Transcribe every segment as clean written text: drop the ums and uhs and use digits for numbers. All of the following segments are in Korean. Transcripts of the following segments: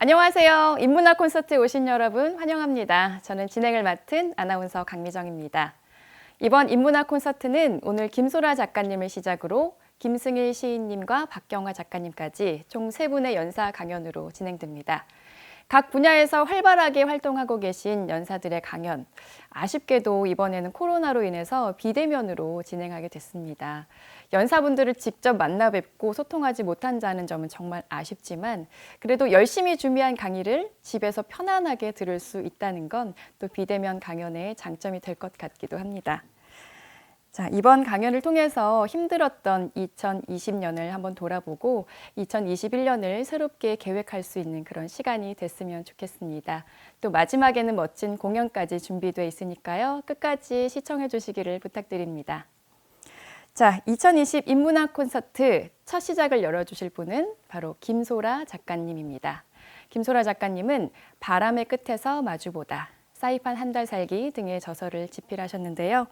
안녕하세요. 인문학 콘서트에 오신 여러분 환영합니다. 저는 진행을 맡은 아나운서 강미정입니다. 이번 인문학 콘서트는 오늘 김소라 작가님을 시작으로 김승일 시인님과 박경화 작가님까지 총 3분의 연사 강연으로 진행됩니다. 각 분야에서 활발하게 활동하고 계신 연사들의 강연, 아쉽게도 이번에는 코로나로 인해서 비대면으로 진행하게 됐습니다. 연사분들을 직접 만나 뵙고 소통하지 못한다는 점은 정말 아쉽지만 그래도 열심히 준비한 강의를 집에서 편안하게 들을 수 있다는 건 또 비대면 강연의 장점이 될 것 같기도 합니다. 자, 이번 강연을 통해서 힘들었던 2020년을 한번 돌아보고 2021년을 새롭게 계획할 수 있는 그런 시간이 됐으면 좋겠습니다. 또 마지막에는 멋진 공연까지 준비되어 있으니까요. 끝까지 시청해 주시기를 부탁드립니다. 자, 2020 인문학 콘서트 첫 시작을 열어주실 분은 바로 김소라 작가님입니다. 김소라 작가님은 바람의 끝에서 마주보다, 사이판 한 달 살기 등의 저서를 집필하셨는데요.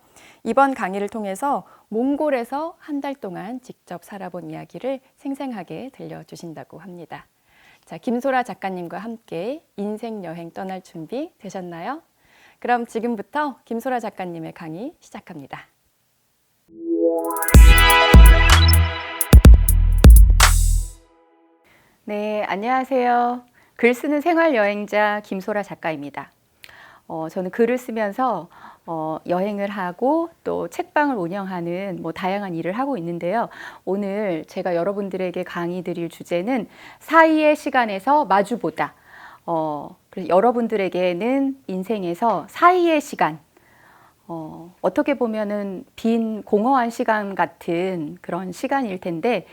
이번 강의를 통해서 몽골에서 한 달 동안 직접 살아본 이야기를 생생하게 들려주신다고 합니다. 자, 김소라 작가님과 함께 인생 여행 떠날 준비 되셨나요? 그럼 지금부터 김소라 작가님의 강의 시작합니다. 네, 안녕하세요. 글 쓰는 생활여행자 김소라 작가입니다. 저는 글을 쓰면서 여행을 하고 또 책방을 운영하는 다양한 일을 하고 있는데요. 오늘 제가 여러분들에게 강의 드릴 주제는 사이의 시간에서 마주보다. 그래서 여러분들에게는 인생에서 사이의 시간, 어떻게 보면은 빈 공허한 시간 같은 그런 시간일 텐데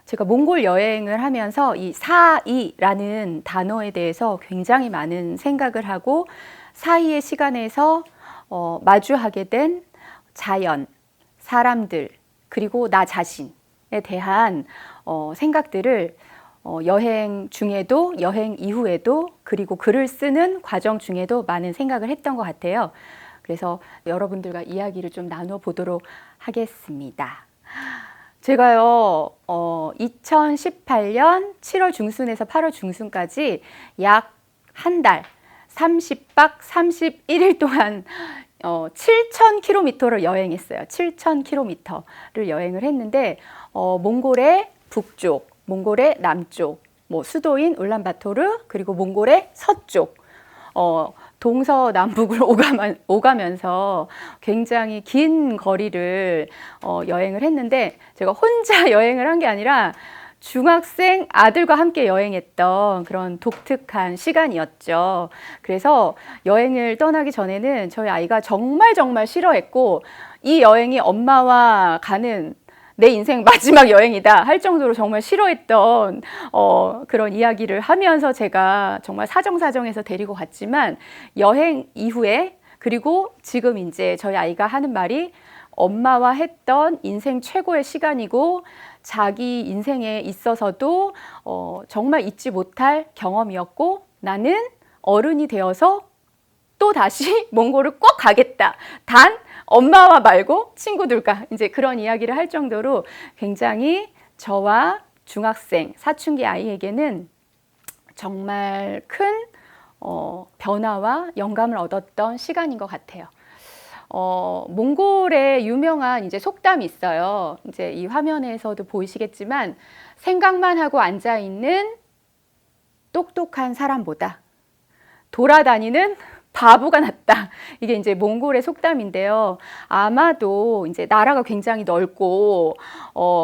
제가 몽골 여행을 하면서 이 사이라는 단어에 대해서 굉장히 많은 생각을 하고 사이의 시간에서 마주하게 된 자연, 사람들, 그리고 나 자신에 대한 생각들을 여행 중에도 여행 이후에도 그리고 글을 쓰는 과정 중에도 많은 생각을 했던 것 같아요. 그래서 여러분들과 이야기를 좀 나눠보도록 하겠습니다. 제가요, 2018년 7월 중순에서 8월 중순까지 약 한 달, 30박 31일 동안 7,000km를 여행했어요. 7,000km를 여행을 했는데, 몽골의 북쪽, 몽골의 남쪽, 수도인 울란바토르, 그리고 몽골의 서쪽, 동서남북을 오가면서 굉장히 긴 거리를 여행을 했는데 제가 혼자 여행을 한 게 아니라 중학생 아들과 함께 여행했던 그런 독특한 시간이었죠. 그래서 여행을 떠나기 전에는 저희 아이가 정말 싫어했고 이 여행이 엄마와 가는 내 인생 마지막 여행이다 할 정도로 정말 싫어했던 그런 이야기를 하면서 제가 정말 사정사정해서 데리고 갔지만 여행 이후에 그리고 지금 이제 저희 아이가 하는 말이 엄마와 했던 인생 최고의 시간이고 자기 인생에 있어서도 정말 잊지 못할 경험이었고 나는 어른이 되어서 또 다시 몽골을 꼭 가겠다. 단 엄마와 말고 친구들과 이제 그런 이야기를 할 정도로 굉장히 저와 중학생 사춘기 아이에게는 정말 큰 변화와 영감을 얻었던 시간인 것 같아요. 몽골에 유명한 이제 속담이 있어요. 이제 이 화면에서도 보이시겠지만 생각만 하고 앉아 있는 똑똑한 사람보다 돌아다니는 바보가 낫다. 이게 이제 몽골의 속담인데요. 아마도 이제 나라가 굉장히 넓고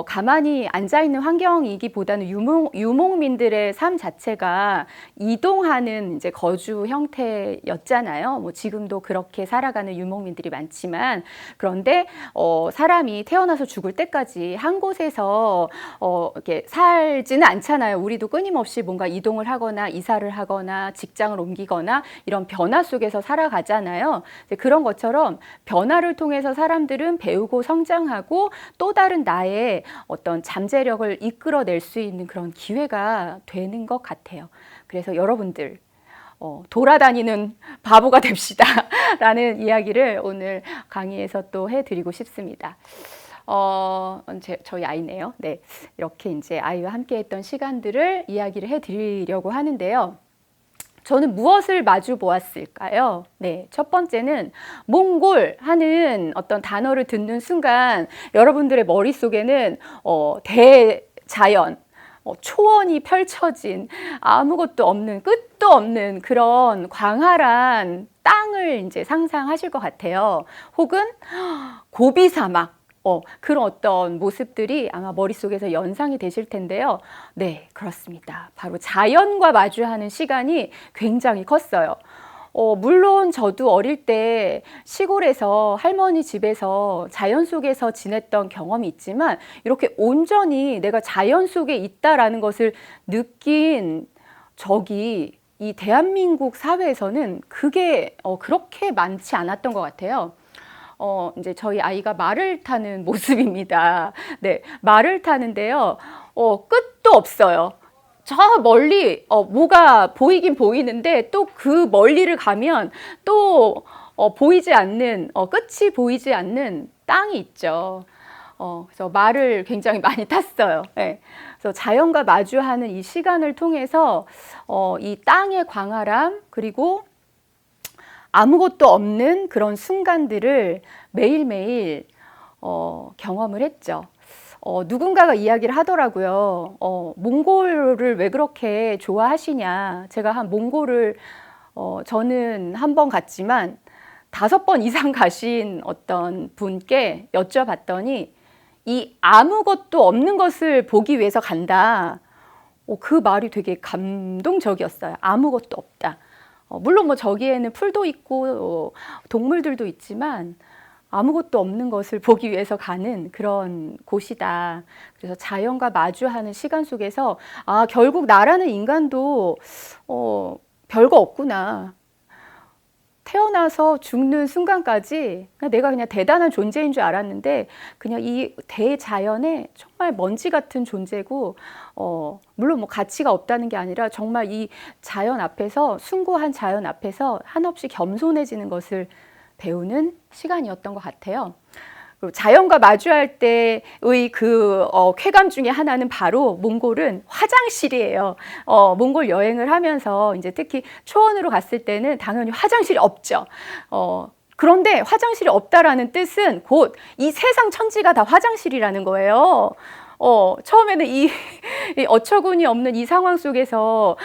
가만히 앉아 있는 환경이기보다는 유목민들의 삶 자체가 이동하는 이제 거주 형태였잖아요. 지금도 그렇게 살아가는 유목민들이 많지만 그런데 사람이 태어나서 죽을 때까지 한 곳에서 이렇게 살지는 않잖아요. 우리도 끊임없이 뭔가 이동을 하거나 이사를 하거나 직장을 옮기거나 이런 변화 속에서 살아가잖아요. 그런 것처럼 변화를 통해서 사람들은 배우고 성장하고 또 다른 나의 어떤 잠재력을 이끌어낼 수 있는 그런 기회가 되는 것 같아요. 그래서 여러분들 돌아다니는 바보가 됩시다 라는 이야기를 오늘 강의에서 또 해드리고 싶습니다. 저희 아이네요. 네, 이렇게 이제 아이와 함께 했던 시간들을 이야기를 해드리려고 하는데요. 저는 무엇을 마주 보았을까요? 네, 첫 번째는 몽골 하는 어떤 단어를 듣는 순간 여러분들의 머릿속에는 대자연, 초원이 펼쳐진 아무것도 없는 끝도 없는 그런 광활한 땅을 이제 상상하실 것 같아요. 혹은 고비 사막. 그런 어떤 모습들이 아마 머릿속에서 연상이 되실 텐데요. 네, 그렇습니다. 바로 자연과 마주하는 시간이 굉장히 컸어요. 물론 저도 어릴 때 시골에서 할머니 집에서 자연 속에서 지냈던 경험이 있지만 이렇게 온전히 내가 자연 속에 있다라는 것을 느낀 적이 이 대한민국 사회에서는 그게 그렇게 많지 않았던 것 같아요. 이제 저희 아이가 말을 타는 모습입니다. 네, 말을 타는데요. 끝도 없어요. 저 멀리 뭐가 보이긴 보이는데 또 그 멀리를 가면 또 보이지 않는 끝이 보이지 않는 땅이 있죠. 그래서 말을 굉장히 많이 탔어요. 네. 그래서 자연과 마주하는 이 시간을 통해서 이 땅의 광활함 그리고 아무것도 없는 그런 순간들을 매일매일 경험을 했죠. 누군가가 이야기를 하더라고요. 몽골을 왜 그렇게 좋아하시냐. 제가 몽골을 저는 한 번 갔지만 5번 이상 가신 어떤 분께 여쭤봤더니 이 아무것도 없는 것을 보기 위해서 간다. 그 말이 되게 감동적이었어요. 아무것도 없다. 물론 뭐 저기에는 풀도 있고 동물들도 있지만 아무것도 없는 것을 보기 위해서 가는 그런 곳이다. 그래서 자연과 마주하는 시간 속에서 결국 나라는 인간도 별거 없구나. 태어나서 죽는 순간까지 내가 그냥 대단한 존재인 줄 알았는데 그냥 이 대자연의 정말 먼지 같은 존재고 물론 뭐 가치가 없다는 게 아니라 정말 이 자연 앞에서 숭고한 자연 앞에서 한없이 겸손해지는 것을 배우는 시간이었던 것 같아요. 자연과 마주할 때의 그 쾌감 중에 하나는 바로 몽골은 화장실이에요. 몽골 여행을 하면서 이제 특히 초원으로 갔을 때는 당연히 화장실이 없죠. 그런데 화장실이 없다라는 뜻은 곧 이 세상 천지가 다 화장실이라는 거예요. 처음에는 이 어처구니 없는 이 상황 속에서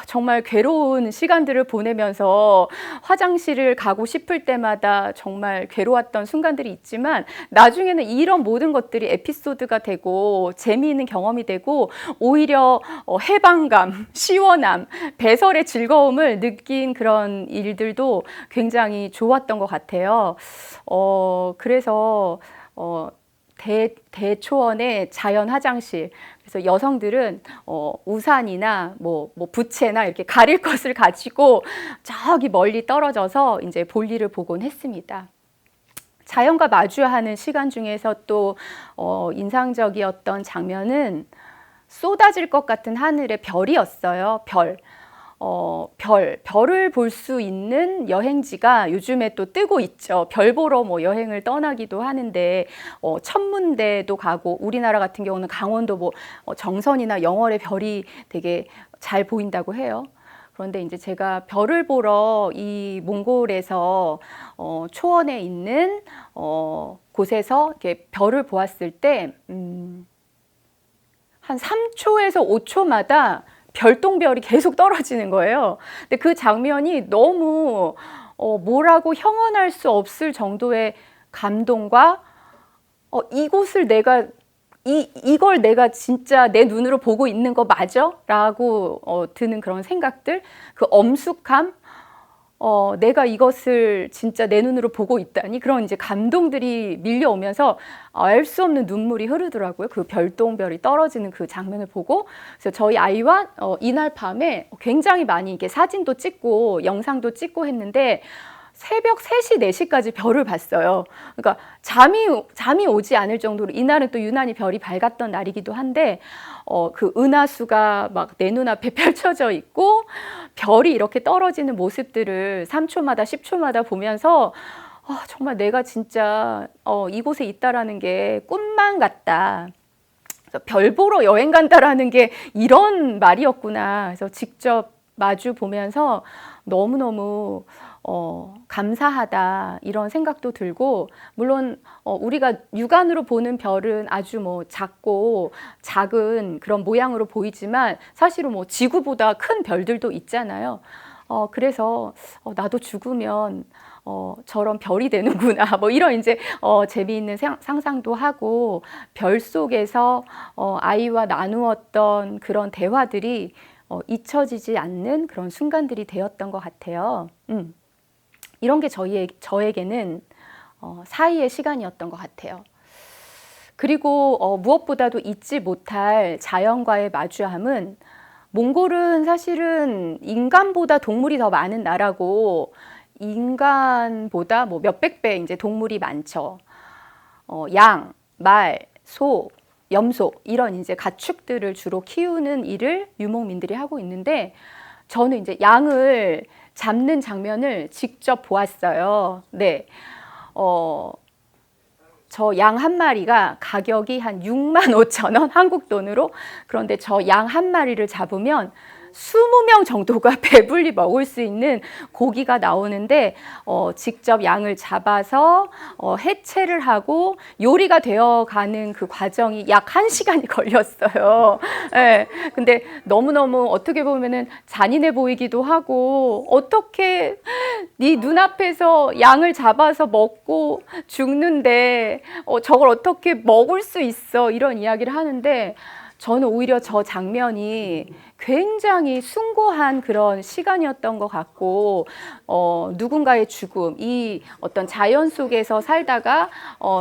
정말 괴로운 시간들을 보내면서 화장실을 가고 싶을 때마다 정말 괴로웠던 순간들이 있지만 나중에는 이런 모든 것들이 에피소드가 되고 재미있는 경험이 되고 오히려 해방감, 시원함, 배설의 즐거움을 느낀 그런 일들도 굉장히 좋았던 것 같아요. 그래서 대초원의 자연 화장실. 그래서 여성들은 우산이나 뭐 부채나 이렇게 가릴 것을 가지고 저기 멀리 떨어져서 이제 볼일을 보곤 했습니다. 자연과 마주하는 시간 중에서 또 인상적이었던 장면은 쏟아질 것 같은 하늘의 별이었어요. 별을 볼 수 있는 여행지가 요즘에 또 뜨고 있죠. 별 보러 뭐 여행을 떠나기도 하는데 천문대도 가고 우리나라 같은 경우는 강원도 뭐 정선이나 영월의 별이 되게 잘 보인다고 해요. 그런데 이제 제가 별을 보러 이 몽골에서 초원에 있는 곳에서 이렇게 별을 보았을 때 한 3초에서 5초마다 별똥별이 계속 떨어지는 거예요. 근데 그 장면이 너무 뭐라고 형언할 수 없을 정도의 감동과 이곳을 이걸 내가 진짜 내 눈으로 보고 있는 거 맞아? 라고 드는 그런 생각들, 그 엄숙함, 내가 이것을 진짜 내 눈으로 보고 있다니 그런 이제 감동들이 밀려오면서 알 수 없는 눈물이 흐르더라고요. 그 별똥별이 떨어지는 그 장면을 보고. 그래서 저희 아이와 이날 밤에 굉장히 많이 이렇게 사진도 찍고 영상도 찍고 했는데 새벽 3시, 4시까지 별을 봤어요. 그러니까 잠이 오지 않을 정도로 이날은 또 유난히 별이 밝았던 날이기도 한데 그 은하수가 막 내 눈앞에 펼쳐져 있고 별이 이렇게 떨어지는 모습들을 3초마다 10초마다 보면서 정말 내가 진짜 이곳에 있다라는 게 꿈만 같다. 별 보러 여행 간다라는 게 이런 말이었구나. 그래서 직접 마주 보면서 너무너무 감사하다 이런 생각도 들고, 물론 우리가 육안으로 보는 별은 아주 뭐 작고 작은 그런 모양으로 보이지만 사실은 뭐 지구보다 큰 별들도 있잖아요. 그래서 나도 죽으면 저런 별이 되는구나 뭐 이런 이제 재미있는 상상도 하고, 별 속에서 아이와 나누었던 그런 대화들이 잊혀지지 않는 그런 순간들이 되었던 것 같아요. 이런 게 저에게는 사이의 시간이었던 것 같아요. 그리고 무엇보다도 잊지 못할 자연과의 마주함은, 몽골은 사실은 인간보다 동물이 더 많은 나라고, 인간보다 뭐 몇백 배 이제 동물이 많죠. 양, 말, 소, 염소 이런 이제 가축들을 주로 키우는 일을 유목민들이 하고 있는데, 저는 이제 양을 잡는 장면을 직접 보았어요. 네. 저 양 한 마리가 가격이 한 65,000원 한국 돈으로. 그런데 저 양 한 마리를 잡으면 20명 정도가 배불리 먹을 수 있는 고기가 나오는데, 직접 양을 잡아서 해체를 하고 요리가 되어가는 그 과정이 약 1시간이 걸렸어요. 네, 근데 너무너무 어떻게 보면은 잔인해 보이기도 하고, 어떻게 네 눈앞에서 양을 잡아서 먹고 죽는데 저걸 어떻게 먹을 수 있어, 이런 이야기를 하는데, 저는 오히려 저 장면이 굉장히 숭고한 그런 시간이었던 것 같고, 누군가의 죽음, 이 어떤 자연 속에서 살다가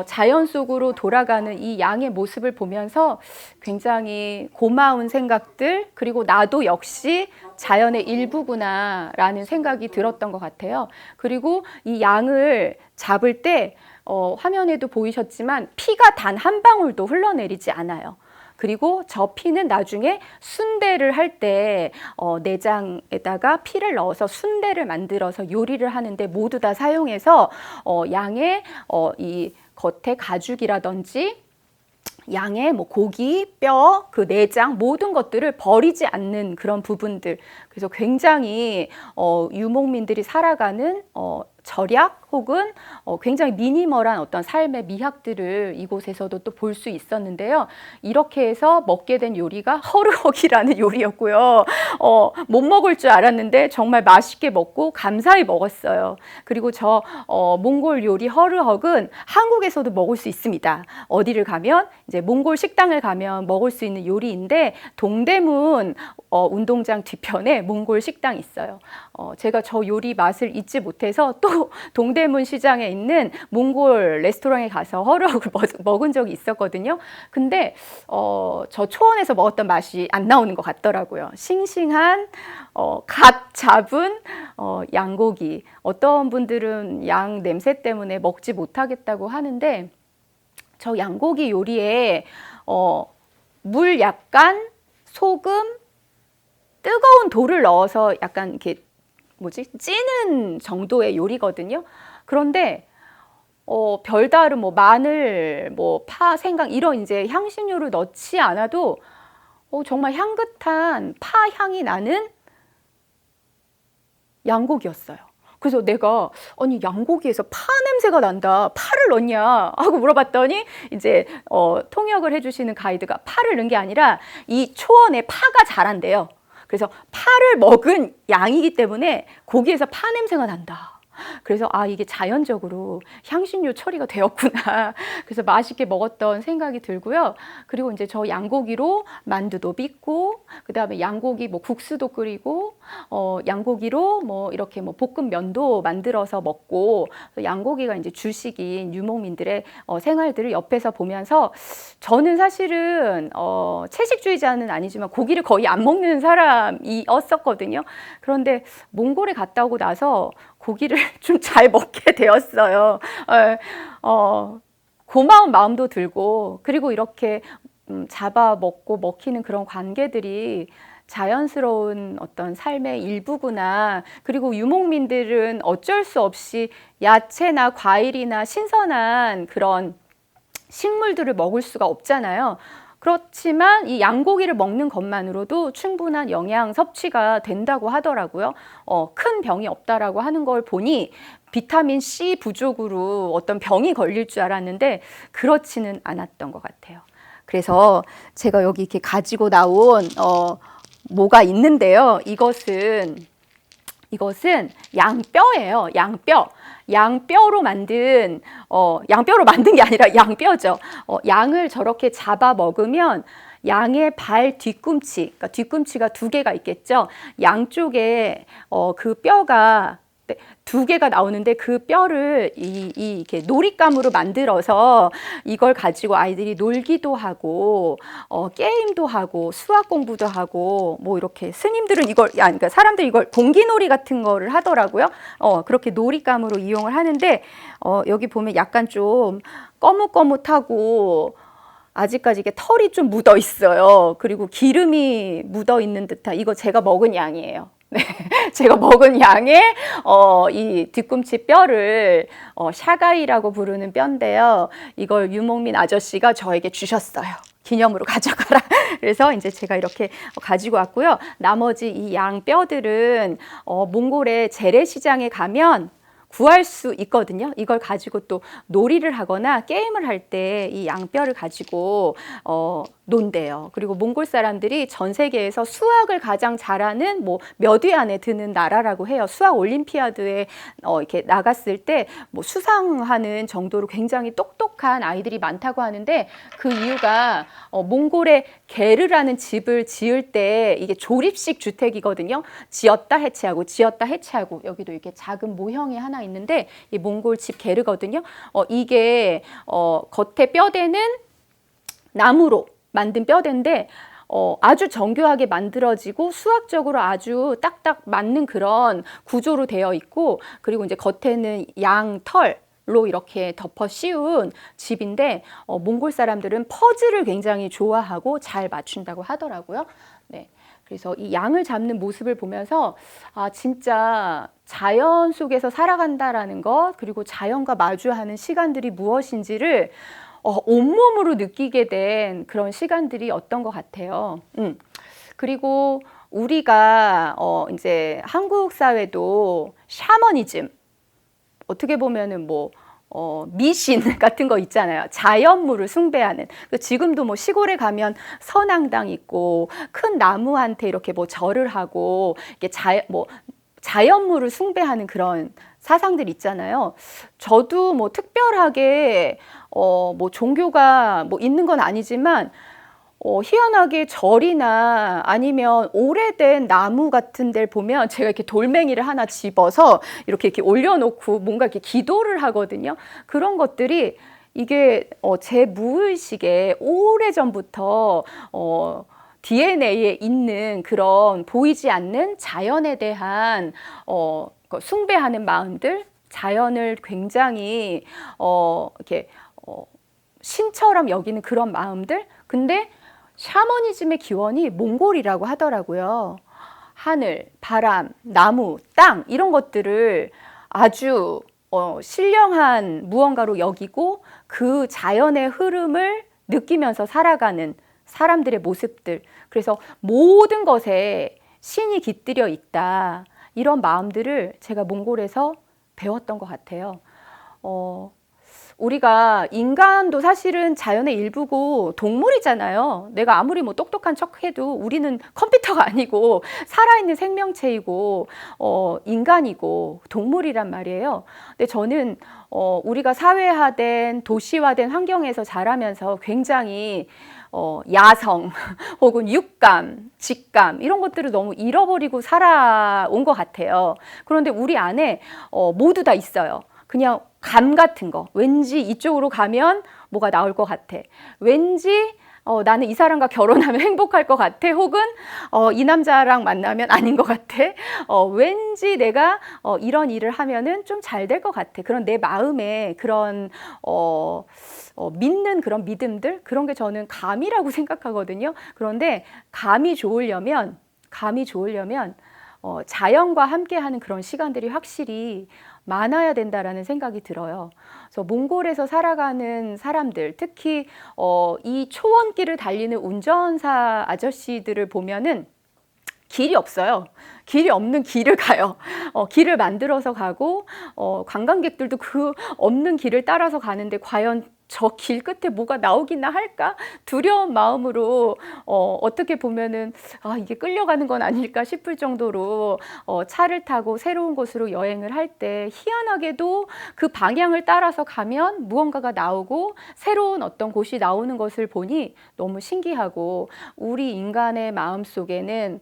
자연 속으로 돌아가는 이 양의 모습을 보면서 굉장히 고마운 생각들, 그리고 나도 역시 자연의 일부구나 라는 생각이 들었던 것 같아요. 그리고 이 양을 잡을 때 화면에도 보이셨지만 피가 단 한 방울도 흘러내리지 않아요. 그리고 저 피는 나중에 순대를 할 때 내장에다가 피를 넣어서 순대를 만들어서 요리를 하는데 모두 다 사용해서 양의 이 겉에 가죽이라든지 양의 뭐 고기, 뼈, 그 내장 모든 것들을 버리지 않는 그런 부분들. 그래서 굉장히 유목민들이 살아가는 절약 혹은 굉장히 미니멀한 어떤 삶의 미학들을 이곳에서도 또 볼 수 있었는데요. 이렇게 해서 먹게 된 요리가 허르헉이라는 요리였고요. 못 먹을 줄 알았는데 정말 맛있게 먹고 감사히 먹었어요. 그리고 저 몽골 요리 허르헉은 한국에서도 먹을 수 있습니다. 어디를 가면 이제 몽골 식당을 가면 먹을 수 있는 요리인데, 동대문 운동장 뒤편에 몽골 식당이 있어요. 제가 저 요리 맛을 잊지 못해서 또 동대문 시장에 있는 몽골 레스토랑에 가서 허르헉을 먹은 적이 있었거든요. 근데 저 초원에서 먹었던 맛이 안 나오는 것 같더라고요. 싱싱한 갓 잡은 양고기. 어떤 분들은 양 냄새 때문에 먹지 못하겠다고 하는데, 저 양고기 요리에 물 약간, 소금, 뜨거운 돌을 넣어서 약간 이렇게 찌는 정도의 요리거든요. 그런데 별다른 뭐 마늘, 뭐 파, 생강 이런 이제 향신료를 넣지 않아도 정말 향긋한 파 향이 나는 양고기였어요. 그래서 내가 아니 양고기에서 파 냄새가 난다, 파를 넣냐 하고 물어봤더니, 이제 통역을 해주시는 가이드가 파를 넣은 게 아니라 이 초원에 파가 자란대요. 그래서 파를 먹은 양이기 때문에 고기에서 파 냄새가 난다. 그래서 이게 자연적으로 향신료 처리가 되었구나. 그래서 맛있게 먹었던 생각이 들고요. 그리고 이제 저 양고기로 만두도 빚고, 그 다음에 양고기 뭐 국수도 끓이고, 양고기로 뭐 이렇게 뭐 볶음면도 만들어서 먹고, 양고기가 이제 주식인 유목민들의 생활들을 옆에서 보면서, 저는 사실은 채식주의자는 아니지만 고기를 거의 안 먹는 사람이었었거든요. 그런데 몽골에 갔다 오고 나서 고기를 좀 잘 먹게 되었어요. 고마운 마음도 들고, 그리고 이렇게 잡아 먹고 먹히는 그런 관계들이 자연스러운 어떤 삶의 일부구나. 그리고 유목민들은 어쩔 수 없이 야채나 과일이나 신선한 그런 식물들을 먹을 수가 없잖아요. 그렇지만 이 양고기를 먹는 것만으로도 충분한 영양 섭취가 된다고 하더라고요. 큰 병이 없다라고 하는 걸 보니 비타민 C 부족으로 어떤 병이 걸릴 줄 알았는데 그렇지는 않았던 것 같아요. 그래서 제가 여기 이렇게 가지고 나온 뭐가 있는데요. 이것은 양뼈예요. 양뼈로 만든 양뼈로 만든 게 아니라 양뼈죠. 양을 저렇게 잡아 먹으면 양의 발 뒤꿈치, 그러니까 뒤꿈치가 두 개가 있겠죠. 양쪽에 그 뼈가 두 개가 나오는데 그 뼈를 이렇게 놀잇감으로 만들어서 이걸 가지고 아이들이 놀기도 하고 게임도 하고 수학 공부도 하고 뭐 이렇게 스님들은 그러니까 사람들이 이걸 공기놀이 같은 거를 하더라고요. 그렇게 놀잇감으로 이용을 하는데 여기 보면 약간 좀 거뭇거뭇하고 아직까지 이게 털이 좀 묻어 있어요. 그리고 기름이 묻어 있는 듯한 이거 제가 먹은 양이에요. 네, 제가 먹은 양의 이 뒤꿈치 뼈를 샤가이라고 부르는 뼈인데요. 이걸 유목민 아저씨가 저에게 주셨어요. 기념으로 가져가라. 그래서 이제 제가 이렇게 가지고 왔고요. 나머지 이 양 뼈들은 몽골의 재래시장에 가면 구할 수 있거든요. 이걸 가지고 또 놀이를 하거나 게임을 할 때 이 양뼈를 가지고 논대요. 그리고 몽골 사람들이 전 세계에서 수학을 가장 잘하는 뭐 몇 위 안에 드는 나라라고 해요. 수학 올림피아드에 이렇게 나갔을 때 뭐 수상하는 정도로 굉장히 똑똑한 아이들이 많다고 하는데 그 이유가 몽골의 게르라는 집을 지을 때 이게 조립식 주택이거든요. 지었다 해체하고 지었다 해체하고 여기도 이렇게 작은 모형이 하나 있는데 이 몽골 집 게르거든요. 이게 겉에 뼈대는 나무로 만든 뼈대인데 아주 정교하게 만들어지고 수학적으로 아주 딱딱 맞는 그런 구조로 되어 있고 그리고 이제 겉에는 양털로 이렇게 덮어 씌운 집인데 몽골 사람들은 퍼즐을 굉장히 좋아하고 잘 맞춘다고 하더라고요. 네. 그래서 이 양을 잡는 모습을 보면서 진짜 자연 속에서 살아간다라는 것 그리고 자연과 마주하는 시간들이 무엇인지를 온몸으로 느끼게 된 그런 시간들이 어떤 것 같아요. 그리고 우리가 이제 한국 사회도 샤머니즘 어떻게 보면은 뭐 미신 같은 거 있잖아요. 자연물을 숭배하는. 지금도 뭐 시골에 가면 선앙당 있고 큰 나무한테 이렇게 뭐 절을 하고 이게 자연물을 숭배하는 그런 사상들 있잖아요. 저도 뭐 특별하게 뭐 종교가 뭐 있는 건 아니지만 희한하게 절이나 아니면 오래된 나무 같은 데를 보면 제가 이렇게 돌멩이를 하나 집어서 이렇게 올려놓고 뭔가 이렇게 기도를 하거든요. 그런 것들이 이게 제 무의식에 오래전부터 DNA에 있는 그런 보이지 않는 자연에 대한 숭배하는 마음들, 자연을 굉장히 이렇게 신처럼 여기는 그런 마음들. 근데 샤머니즘의 기원이 몽골이라고 하더라고요. 하늘, 바람, 나무, 땅 이런 것들을 아주 신령한 무언가로 여기고 그 자연의 흐름을 느끼면서 살아가는 사람들의 모습들. 그래서 모든 것에 신이 깃들여 있다. 이런 마음들을 제가 몽골에서 배웠던 것 같아요. 우리가 인간도 사실은 자연의 일부고 동물이잖아요. 내가 아무리 뭐 똑똑한 척해도 우리는 컴퓨터가 아니고 살아있는 생명체이고 인간이고 동물이란 말이에요. 근데 저는 우리가 사회화된 도시화된 환경에서 자라면서 굉장히 야성 혹은 육감, 직감 이런 것들을 너무 잃어버리고 살아온 것 같아요. 그런데 우리 안에 모두 다 있어요. 그냥 감 같은 거. 왠지 이쪽으로 가면 뭐가 나올 것 같아. 왠지 나는 이 사람과 결혼하면 행복할 것 같아. 혹은 이 남자랑 만나면 아닌 것 같아. 왠지 내가 이런 일을 하면은 좀 잘 될 것 같아. 그런 내 마음에 그런 믿는 그런 믿음들 그런 게 저는 감이라고 생각하거든요. 그런데 감이 좋으려면 자연과 함께하는 그런 시간들이 확실히 많아야 된다라는 생각이 들어요. 그래서 몽골에서 살아가는 사람들, 특히 이 초원길을 달리는 운전사 아저씨들을 보면은 길이 없어요. 길이 없는 길을 가요. 길을 만들어서 가고 관광객들도 그 없는 길을 따라서 가는데 과연 저 길 끝에 뭐가 나오기나 할까? 두려운 마음으로 어떻게 보면은 이게 끌려가는 건 아닐까 싶을 정도로 차를 타고 새로운 곳으로 여행을 할 때 희한하게도 그 방향을 따라서 가면 무언가가 나오고 새로운 어떤 곳이 나오는 것을 보니 너무 신기하고 우리 인간의 마음 속에는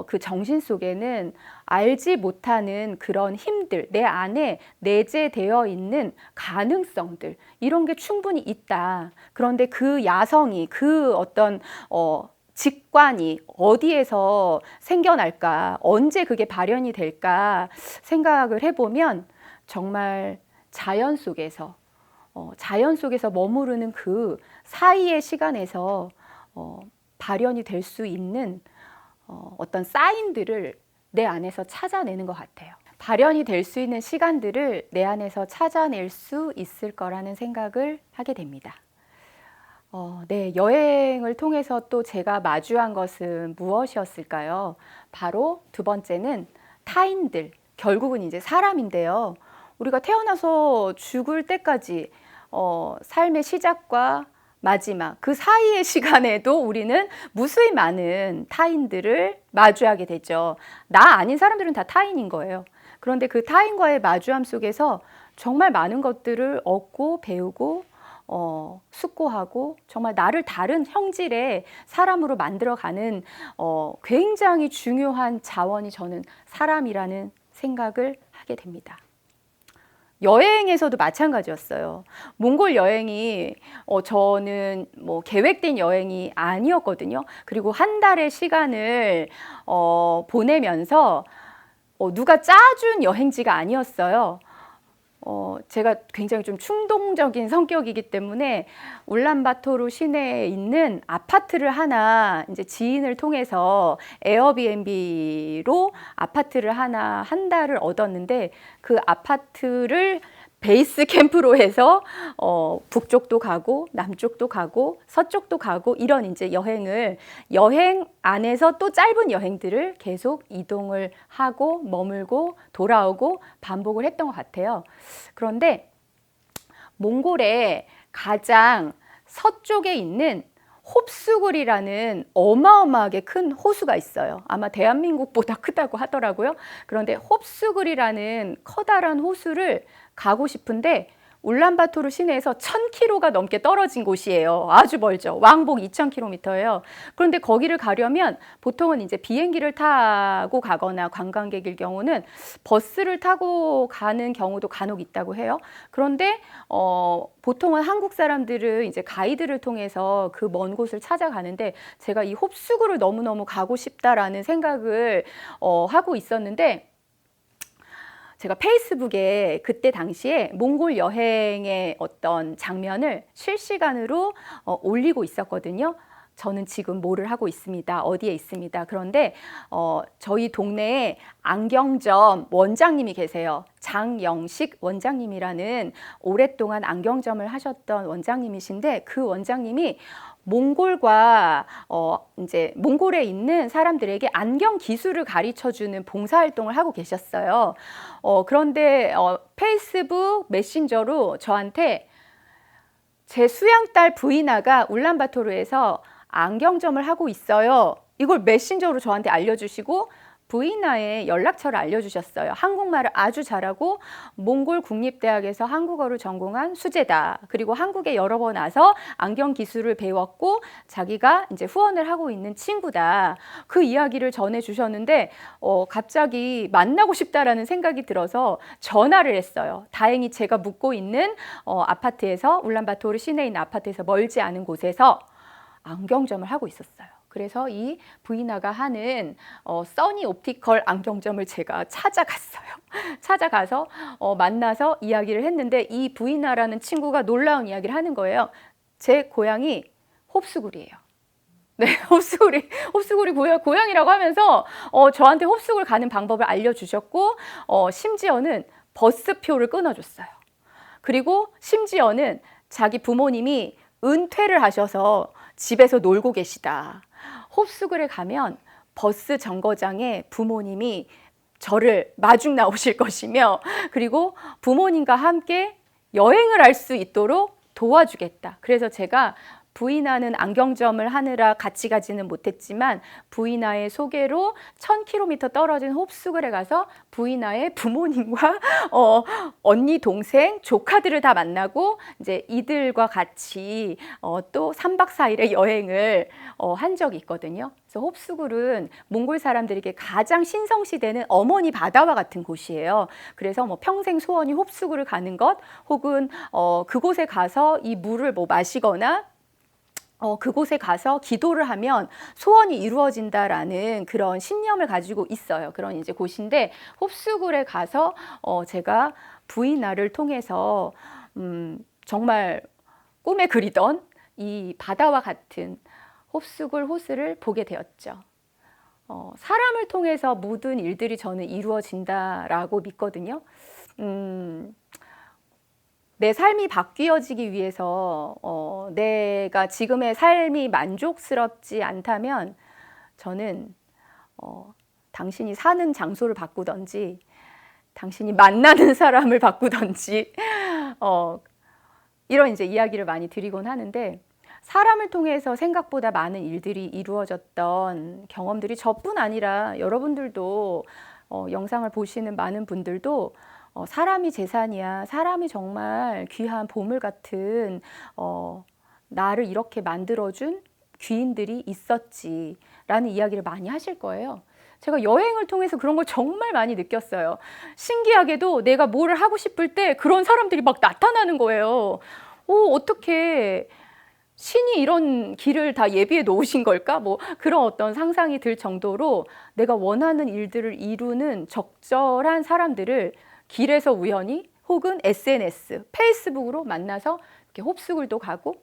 그 정신 속에는 알지 못하는 그런 힘들, 내 안에 내재되어 있는 가능성들 이런 게 충분히 있다. 그런데 그 야성이 그 어떤 직관이 어디에서 생겨날까? 언제 그게 발현이 될까? 생각을 해보면 정말 자연 속에서 머무르는 그 사이의 시간에서 발현이 될 수 있는 어떤 사인들을 내 안에서 찾아내는 것 같아요. 발현이 될 수 있는 시간들을 내 안에서 찾아낼 수 있을 거라는 생각을 하게 됩니다. 네, 여행을 통해서 또 제가 마주한 것은 무엇이었을까요? 바로 두 번째는 타인들, 결국은 이제 사람인데요. 우리가 태어나서 죽을 때까지 삶의 시작과 마지막 그 사이의 시간에도 우리는 무수히 많은 타인들을 마주하게 되죠. 나 아닌 사람들은 다 타인인 거예요. 그런데 그 타인과의 마주함 속에서 정말 많은 것들을 얻고 배우고 숙고하고 정말 나를 다른 형질의 사람으로 만들어가는 굉장히 중요한 자원이 저는 사람이라는 생각을 하게 됩니다. 여행에서도 마찬가지였어요. 몽골 여행이 저는 뭐 계획된 여행이 아니었거든요. 그리고 한 달의 시간을 보내면서 누가 짜준 여행지가 아니었어요. 제가 굉장히 좀 충동적인 성격이기 때문에 울란바토르 시내에 있는 아파트를 하나 이제 지인을 통해서 에어비앤비로 아파트를 하나 한 달을 얻었는데 그 아파트를 베이스 캠프로 해서 북쪽도 가고 남쪽도 가고 서쪽도 가고 이런 이제 여행 안에서 또 짧은 여행들을 계속 이동을 하고 머물고 돌아오고 반복을 했던 것 같아요. 그런데 몽골의 가장 서쪽에 있는 홉수굴이라는 어마어마하게 큰 호수가 있어요. 아마 대한민국보다 크다고 하더라고요. 그런데 홉수굴이라는 커다란 호수를 가고 싶은데 울란바토르 시내에서 1000km가 넘게 떨어진 곳이에요. 아주 멀죠. 왕복 2000km예요. 그런데 거기를 가려면 보통은 이제 비행기를 타고 가거나 관광객일 경우는 버스를 타고 가는 경우도 간혹 있다고 해요. 그런데 보통은 한국 사람들은 이제 가이드를 통해서 그 먼 곳을 찾아가는데 제가 이 홉수굴을 너무너무 가고 싶다라는 생각을 하고 있었는데 제가 페이스북에 그때 당시에 몽골 여행의 어떤 장면을 실시간으로 올리고 있었거든요. 저는 지금 뭐를 하고 있습니다. 어디에 있습니다. 그런데 저희 동네에 안경점 원장님이 계세요. 장영식 원장님이라는 오랫동안 안경점을 하셨던 원장님이신데 그 원장님이 몽골과 이제 몽골에 있는 사람들에게 안경 기술을 가르쳐주는 봉사활동을 하고 계셨어요. 그런데 페이스북 메신저로 저한테 제 수양딸 부인아가 울란바토르에서 안경점을 하고 있어요. 이걸 메신저로 저한테 알려주시고 부인아의 연락처를 알려주셨어요. 한국말을 아주 잘하고 몽골 국립대학에서 한국어를 전공한 수재다. 그리고 한국에 여러 번 와서 안경 기술을 배웠고 자기가 이제 후원을 하고 있는 친구다. 그 이야기를 전해주셨는데 갑자기 만나고 싶다라는 생각이 들어서 전화를 했어요. 다행히 제가 묵고 있는 아파트에서 울란바토르 시내에 있는 아파트에서 멀지 않은 곳에서 안경점을 하고 있었어요. 그래서 이 부인아가 하는 써니 옵티컬 안경점을 제가 찾아갔어요. 찾아가서 만나서 이야기를 했는데 이 부인아라는 친구가 놀라운 이야기를 하는 거예요. 제 고향이 홉수굴이에요. 네, 홉스굴이 고향이라고 하면서 저한테 홉스굴 가는 방법을 알려주셨고 심지어는 버스표를 끊어줬어요. 그리고 심지어는 자기 부모님이 은퇴를 하셔서 집에서 놀고 계시다. 홉스굴에 가면 버스 정거장에 부모님이 저를 마중 나오실 것이며 그리고 부모님과 함께 여행을 할 수 있도록 도와주겠다. 그래서 제가 부인하는 안경점을 하느라 같이 가지는 못했지만 부인아의 소개로 1000km 떨어진 홉스굴에 가서 부인아의 부모님과 언니, 동생, 조카들을 다 만나고 이제 이들과 같이 또 3박 4일의 여행을 한 적이 있거든요. 그래서 홉스굴은 몽골 사람들에게 가장 신성시되는 어머니 바다와 같은 곳이에요. 그래서 뭐 평생 소원이 홉스굴을 가는 것 혹은 그곳에 가서 이 물을 뭐 마시거나 그곳에 가서 기도를 하면 소원이 이루어진다라는 그런 신념을 가지고 있어요. 그런 이제 곳인데 홉스굴에 가서 제가 부인아를 통해서 정말 꿈에 그리던 이 바다와 같은 홉스굴 호수를 보게 되었죠. 사람을 통해서 모든 일들이 저는 이루어진다라고 믿거든요. 내 삶이 바뀌어지기 위해서 내가 지금의 삶이 만족스럽지 않다면 저는 당신이 사는 장소를 바꾸던지 당신이 만나는 사람을 바꾸던지 이런 이제 이야기를 많이 드리곤 하는데 사람을 통해서 생각보다 많은 일들이 이루어졌던 경험들이 저뿐 아니라 여러분들도 영상을 보시는 많은 분들도 사람이 재산이야. 사람이 정말 귀한 보물 같은 나를 이렇게 만들어준 귀인들이 있었지라는 이야기를 많이 하실 거예요. 제가 여행을 통해서 그런 걸 정말 많이 느꼈어요. 신기하게도 내가 뭐를 하고 싶을 때 그런 사람들이 막 나타나는 거예요. 어떻게 신이 이런 길을 다 예비해 놓으신 걸까? 뭐 그런 어떤 상상이 들 정도로 내가 원하는 일들을 이루는 적절한 사람들을 길에서 우연히 혹은 SNS, 페이스북으로 만나서 이렇게 홉스굴도 가고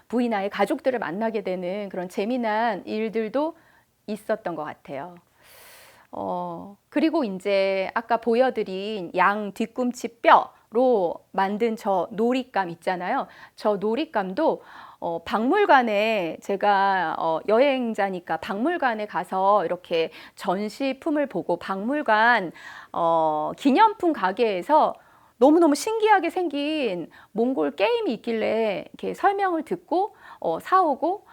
부인아의 가족들을 만나게 되는 그런 재미난 일들도 있었던 것 같아요. 그리고 이제 아까 보여드린 양 뒤꿈치 뼈로 만든 저 놀잇감 있잖아요. 저 놀잇감도 박물관에 제가 여행자니까 박물관에 가서 이렇게 전시품을 보고 박물관 기념품 가게에서 너무너무 신기하게 생긴 몽골 게임이 있길래 이렇게 설명을 듣고 사오고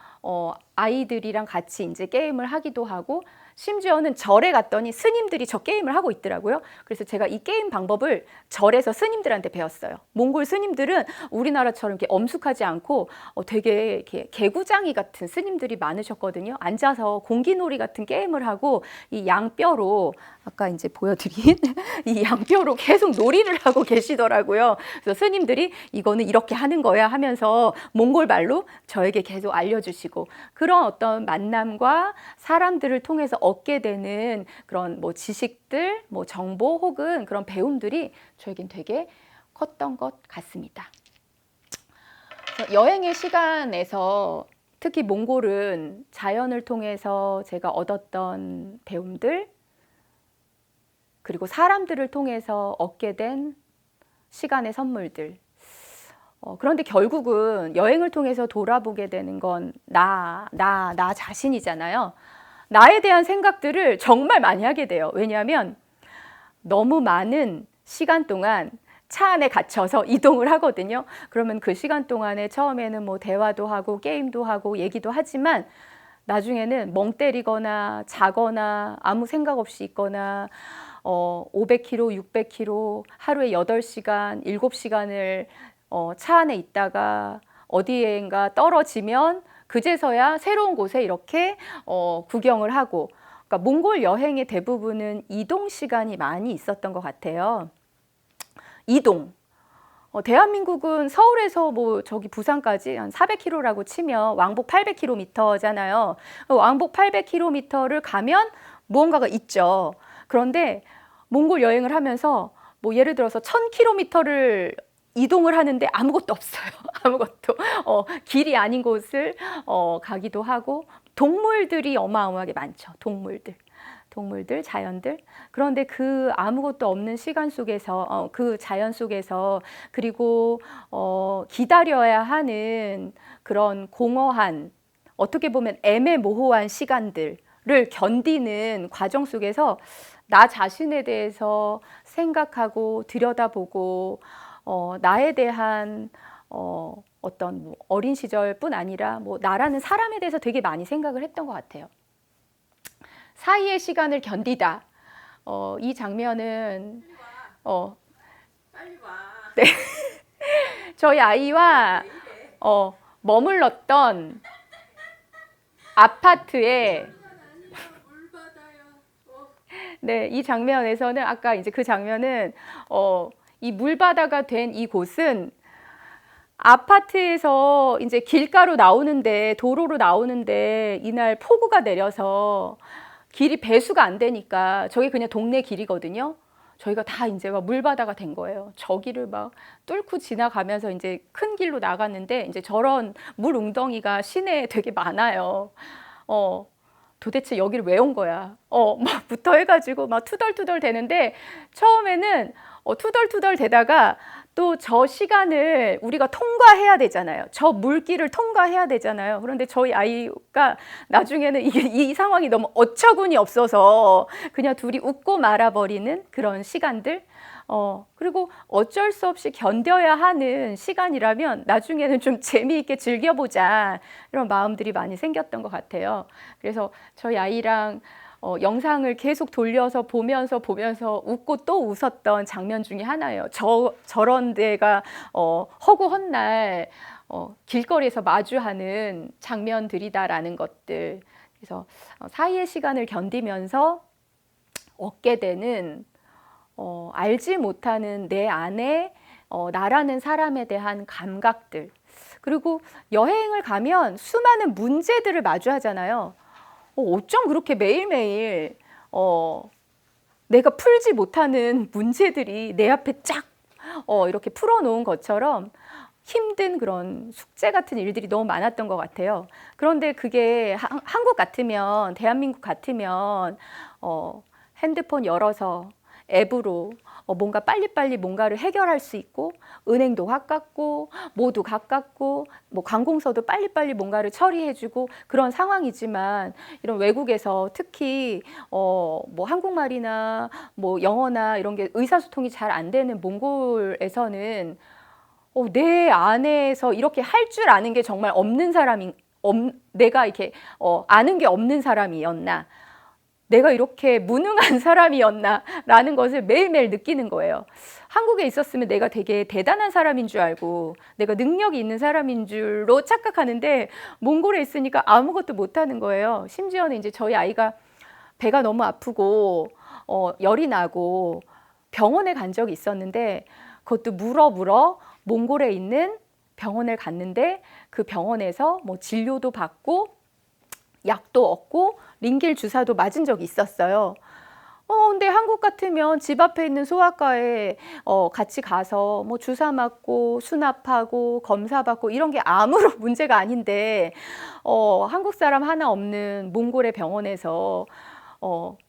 아이들이랑 같이 이제 게임을 하기도 하고 심지어는 절에 갔더니 스님들이 저 게임을 하고 있더라고요. 그래서 제가 이 게임 방법을 절에서 스님들한테 배웠어요. 몽골 스님들은 우리나라처럼 이렇게 엄숙하지 않고 되게 이렇게 개구장이 같은 스님들이 많으셨거든요. 앉아서 공기놀이 같은 게임을 하고 이 양뼈로 아까 이제 보여드린 이 양뼈로 계속 놀이를 하고 계시더라고요. 그래서 스님들이 이거는 이렇게 하는 거야 하면서 몽골 말로 저에게 계속 알려주시고 그런 어떤 만남과 사람들을 통해서 얻게 되는 그런 뭐 지식들, 뭐 정보 혹은 그런 배움들이 저에겐 되게 컸던 것 같습니다. 여행의 시간에서 특히 몽골은 자연을 통해서 제가 얻었던 배움들 그리고 사람들을 통해서 얻게 된 시간의 선물들 그런데 결국은 여행을 통해서 돌아보게 되는 건 나 자신이잖아요. 나에 대한 생각들을 정말 많이 하게 돼요. 왜냐하면 너무 많은 시간 동안 차 안에 갇혀서 이동을 하거든요. 그러면 그 시간 동안에 처음에는 뭐 대화도 하고 게임도 하고 얘기도 하지만 나중에는 멍 때리거나 자거나 아무 생각 없이 있거나 500km, 600km 하루에 8시간, 7시간을 차 안에 있다가 어디엔가 떨어지면 그제서야 새로운 곳에 이렇게 구경을 하고 그러니까 몽골 여행의 대부분은 이동 시간이 많이 있었던 것 같아요. 이동. 대한민국은 서울에서 뭐 저기 부산까지 한 400km라고 치면 왕복 800km잖아요. 왕복 800km를 가면 무언가가 있죠. 그런데 몽골 여행을 하면서 뭐 예를 들어서 1000km를 이동을 하는데 아무것도 없어요. 아무것도. 길이 아닌 곳을 가기도 하고 동물들이 어마어마하게 많죠. 동물들, 자연들. 그런데 그 아무것도 없는 시간 속에서, 그 자연 속에서, 그리고 기다려야 하는 그런 공허한, 어떻게 보면 애매모호한 시간들을 견디는 과정 속에서 나 자신에 대해서 생각하고 들여다보고, 나에 대한 어떤 뭐 어린 시절뿐 아니라 뭐 나라는 사람에 대해서 되게 많이 생각을 했던 것 같아요. 사이의 시간을 견디다. 이 장면은 빨리 와. 네. 저희 아이와 머물렀던 아파트에 물 받아요. 네, 이 장면에서는 아까 이제 그 장면은 이 물바다가 된 이 곳은 아파트에서 이제 길가로 나오는데 도로로 나오는데 이날 폭우가 내려서 길이 배수가 안 되니까 저게 그냥 동네 길이거든요. 저희가 다 이제 막 물바다가 된 거예요. 저기를 막 뚫고 지나가면서 이제 큰 길로 나갔는데 이제 저런 물 웅덩이가 시내에 되게 많아요. 도대체 여기를 왜 온 거야? 막부터 해가지고 막 투덜투덜 되는데 처음에는 투덜투덜 되다가 또 저 시간을 우리가 통과해야 되잖아요. 저 물길을 통과해야 되잖아요. 그런데 저희 아이가 나중에는 이 상황이 너무 어처구니 없어서 그냥 둘이 웃고 말아버리는 그런 시간들. 그리고 어쩔 수 없이 견뎌야 하는 시간이라면 나중에는 좀 재미있게 즐겨보자 이런 마음들이 많이 생겼던 것 같아요. 그래서 저희 아이랑 영상을 계속 돌려서 보면서 웃고 또 웃었던 장면 중에 하나예요. 저런 데가 허구한 날 길거리에서 마주하는 장면들이다라는 것들. 그래서 사이의 시간을 견디면서 얻게 되는 알지 못하는 내 안에 나라는 사람에 대한 감각들. 그리고 여행을 가면 수많은 문제들을 마주하잖아요. 어쩜 그렇게 매일매일 내가 풀지 못하는 문제들이 내 앞에 쫙 이렇게 풀어놓은 것처럼 힘든 그런 숙제 같은 일들이 너무 많았던 것 같아요. 그런데 그게 한국 같으면, 대한민국 같으면 핸드폰 열어서 앱으로 뭔가 빨리빨리 뭔가를 해결할 수 있고 은행도 가깝고 모두 가깝고 뭐 관공서도 빨리빨리 뭔가를 처리해주고 그런 상황이지만 이런 외국에서 특히 뭐 한국말이나 뭐 영어나 이런 게 의사소통이 잘 안 되는 몽골에서는 내 안에서 이렇게 할 줄 아는 게 정말 없는 내가 이렇게 아는 게 없는 사람이었나, 내가 이렇게 무능한 사람이었나라는 것을 매일매일 느끼는 거예요. 한국에 있었으면 내가 되게 대단한 사람인 줄 알고 내가 능력이 있는 사람인 줄로 착각하는데 몽골에 있으니까 아무것도 못하는 거예요. 심지어는 이제 저희 아이가 배가 너무 아프고 열이 나고 병원에 간 적이 있었는데 그것도 물어 몽골에 있는 병원을 갔는데 그 병원에서 뭐 진료도 받고 약도 얻고 링겔 주사도 맞은 적이 있었어요. 근데 한국 같으면 집 앞에 있는 소아과에 같이 가서 뭐 주사 맞고 수납하고 검사 받고 이런 게 아무런 문제가 아닌데 한국 사람 하나 없는 몽골의 병원에서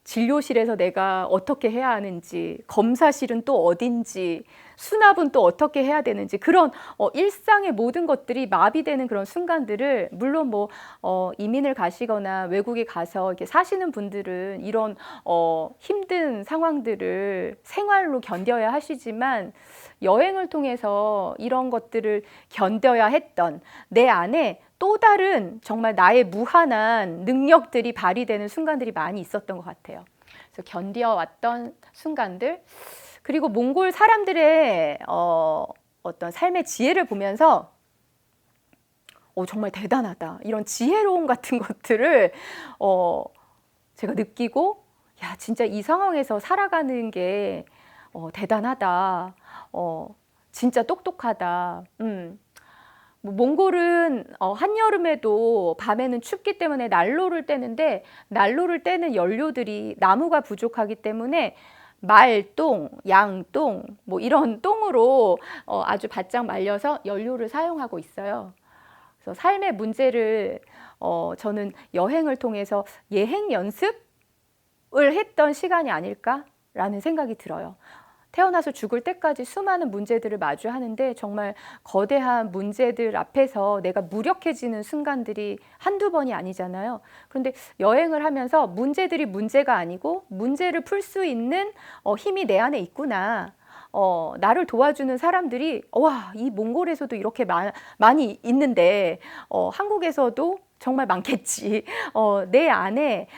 진료실에서 내가 어떻게 해야 하는지, 검사실은 또 어딘지, 수납은 또 어떻게 해야 되는지 그런 일상의 모든 것들이 마비되는 그런 순간들을 물론 뭐 이민을 가시거나 외국에 가서 이렇게 사시는 분들은 이런 힘든 상황들을 생활로 견뎌야 하시지만 여행을 통해서 이런 것들을 견뎌야 했던 내 안에 또 다른 정말 나의 무한한 능력들이 발휘되는 순간들이 많이 있었던 것 같아요. 그래서 견뎌왔던 순간들, 그리고 몽골 사람들의 어떤 삶의 지혜를 보면서 정말 대단하다, 이런 지혜로움 같은 것들을 제가 느끼고, 야, 진짜 이 상황에서 살아가는 게 대단하다, 진짜 똑똑하다. 뭐 몽골은 한여름에도 밤에는 춥기 때문에 난로를 떼는데 난로를 떼는 연료들이 나무가 부족하기 때문에 말똥, 양똥 뭐 이런 똥으로 아주 바짝 말려서 연료를 사용하고 있어요. 그래서 삶의 문제를 저는 여행을 통해서 예행 연습을 했던 시간이 아닐까라는 생각이 들어요. 태어나서 죽을 때까지 수많은 문제들을 마주하는데 정말 거대한 문제들 앞에서 내가 무력해지는 순간들이 한두 번이 아니잖아요. 그런데 여행을 하면서 문제들이 문제가 아니고 문제를 풀 수 있는 힘이 내 안에 있구나. 나를 도와주는 사람들이 와, 이 몽골에서도 이렇게 많이 있는데 한국에서도 정말 많겠지. 내 안에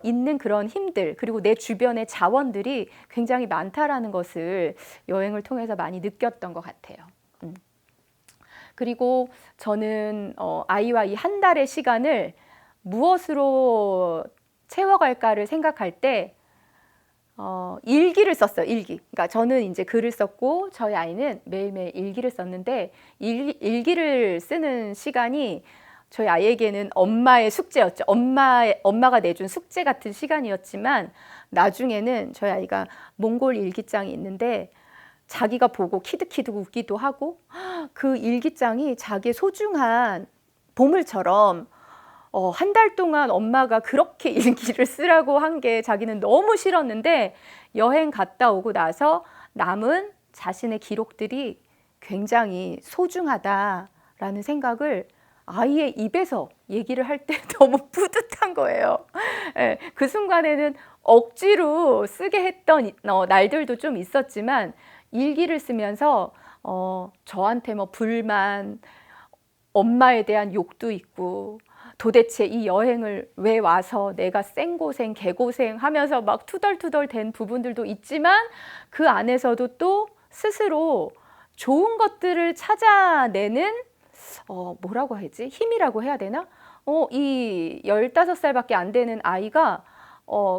있는 그런 힘들 그리고 내 주변의 자원들이 굉장히 많다라는 것을 여행을 통해서 많이 느꼈던 것 같아요. 그리고 저는 아이와 이 한 달의 시간을 무엇으로 채워갈까를 생각할 때 일기를 썼어요. 일기. 그러니까 저는 이제 글을 썼고 저희 아이는 매일매일 일기를 썼는데 일기를 쓰는 시간이 저희 아이에게는 엄마의 숙제였죠. 엄마가 내준 숙제 같은 시간이었지만 나중에는 저희 아이가 몽골 일기장이 있는데 자기가 보고 키득키득 웃기도 하고 그 일기장이 자기의 소중한 보물처럼 한 달 동안 엄마가 그렇게 일기를 쓰라고 한 게 자기는 너무 싫었는데 여행 갔다 오고 나서 남은 자신의 기록들이 굉장히 소중하다라는 생각을 아이의 입에서 얘기를 할 때 너무 뿌듯한 거예요. 예, 그 순간에는 억지로 쓰게 했던 날들도 좀 있었지만 일기를 쓰면서 저한테 뭐 불만, 엄마에 대한 욕도 있고 도대체 이 여행을 왜 와서 내가 생고생, 개고생 하면서 막 투덜투덜 된 부분들도 있지만 그 안에서도 또 스스로 좋은 것들을 찾아내는 뭐라고 해야지? 힘이라고 해야 되나? 이 15살밖에 안 되는 아이가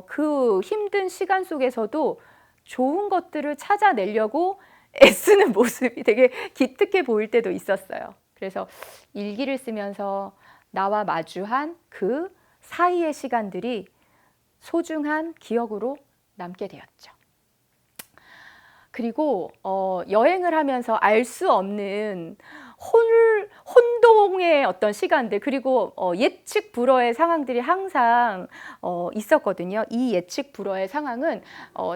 그 힘든 시간 속에서도 좋은 것들을 찾아내려고 애쓰는 모습이 되게 기특해 보일 때도 있었어요. 그래서 일기를 쓰면서 나와 마주한 그 사이의 시간들이 소중한 기억으로 남게 되었죠. 그리고 여행을 하면서 알 수 없는 혼동의 어떤 시간들 그리고 예측 불허의 상황들이 항상 있었거든요. 이 예측 불허의 상황은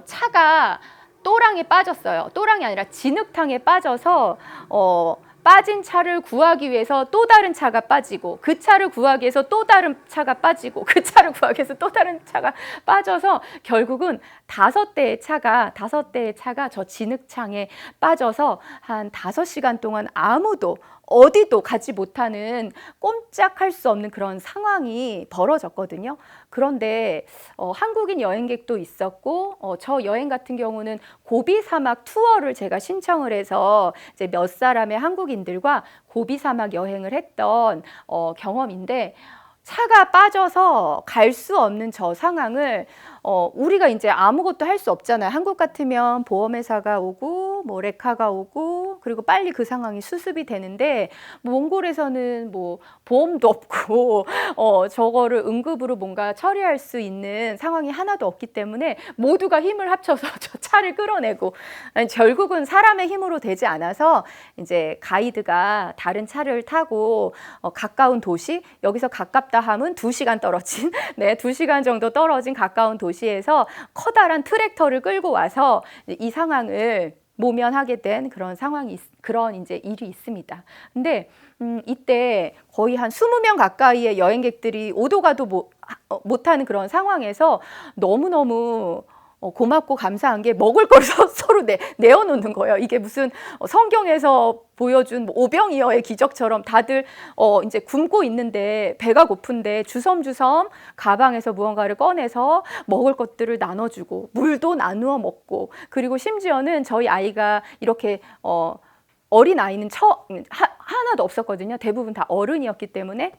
차가 또랑에 빠졌어요. 또랑이 아니라 진흙탕에 빠져서 빠진 차를 구하기 위해서 또 다른 차가 빠지고 그 차를 구하기 위해서 또 다른 차가 빠지고 그 차를 구하기 위해서 또 다른 차가 빠져서 결국은 5대의 차가 저 진흙탕에 빠져서 한 5시간 동안 아무도 어디도 가지 못하는 꼼짝할 수 없는 그런 상황이 벌어졌거든요. 그런데 한국인 여행객도 있었고 저 여행 같은 경우는 고비 사막 투어를 제가 신청을 해서 이제 몇 사람의 한국인들과 고비 사막 여행을 했던 경험인데 차가 빠져서 갈 수 없는 저 상황을 우리가 이제 아무것도 할 수 없잖아요. 한국 같으면 보험회사가 오고 뭐 레카가 오고 그리고 빨리 그 상황이 수습이 되는데 몽골에서는 뭐 보험도 없고 저거를 응급으로 뭔가 처리할 수 있는 상황이 하나도 없기 때문에 모두가 힘을 합쳐서 저 차를 끌어내고 결국은 사람의 힘으로 되지 않아서 이제 가이드가 다른 차를 타고 가까운 도시 여기서 가깝다 하면 2시간 떨어진 2시간 정도 떨어진 가까운 도시에서 커다란 트랙터를 끌고 와서 이 상황을 모면하게 된 그런 상황이 그런 이제 일이 있습니다. 근데 이때 거의 한 20명 가까이의 여행객들이 오도 가도 못하는 그런 상황에서 너무너무 고맙고 감사한 게 먹을 걸 서로 내어놓는 거예요. 이게 무슨 성경에서 보여준 오병이어의 기적처럼 다들 이제 굶고 있는데 배가 고픈데 주섬주섬 가방에서 무언가를 꺼내서 먹을 것들을 나눠주고 물도 나누어 먹고 그리고 심지어는 저희 아이가 이렇게 어린 아이는 하나도 없었거든요. 대부분 다 어른이었기 때문에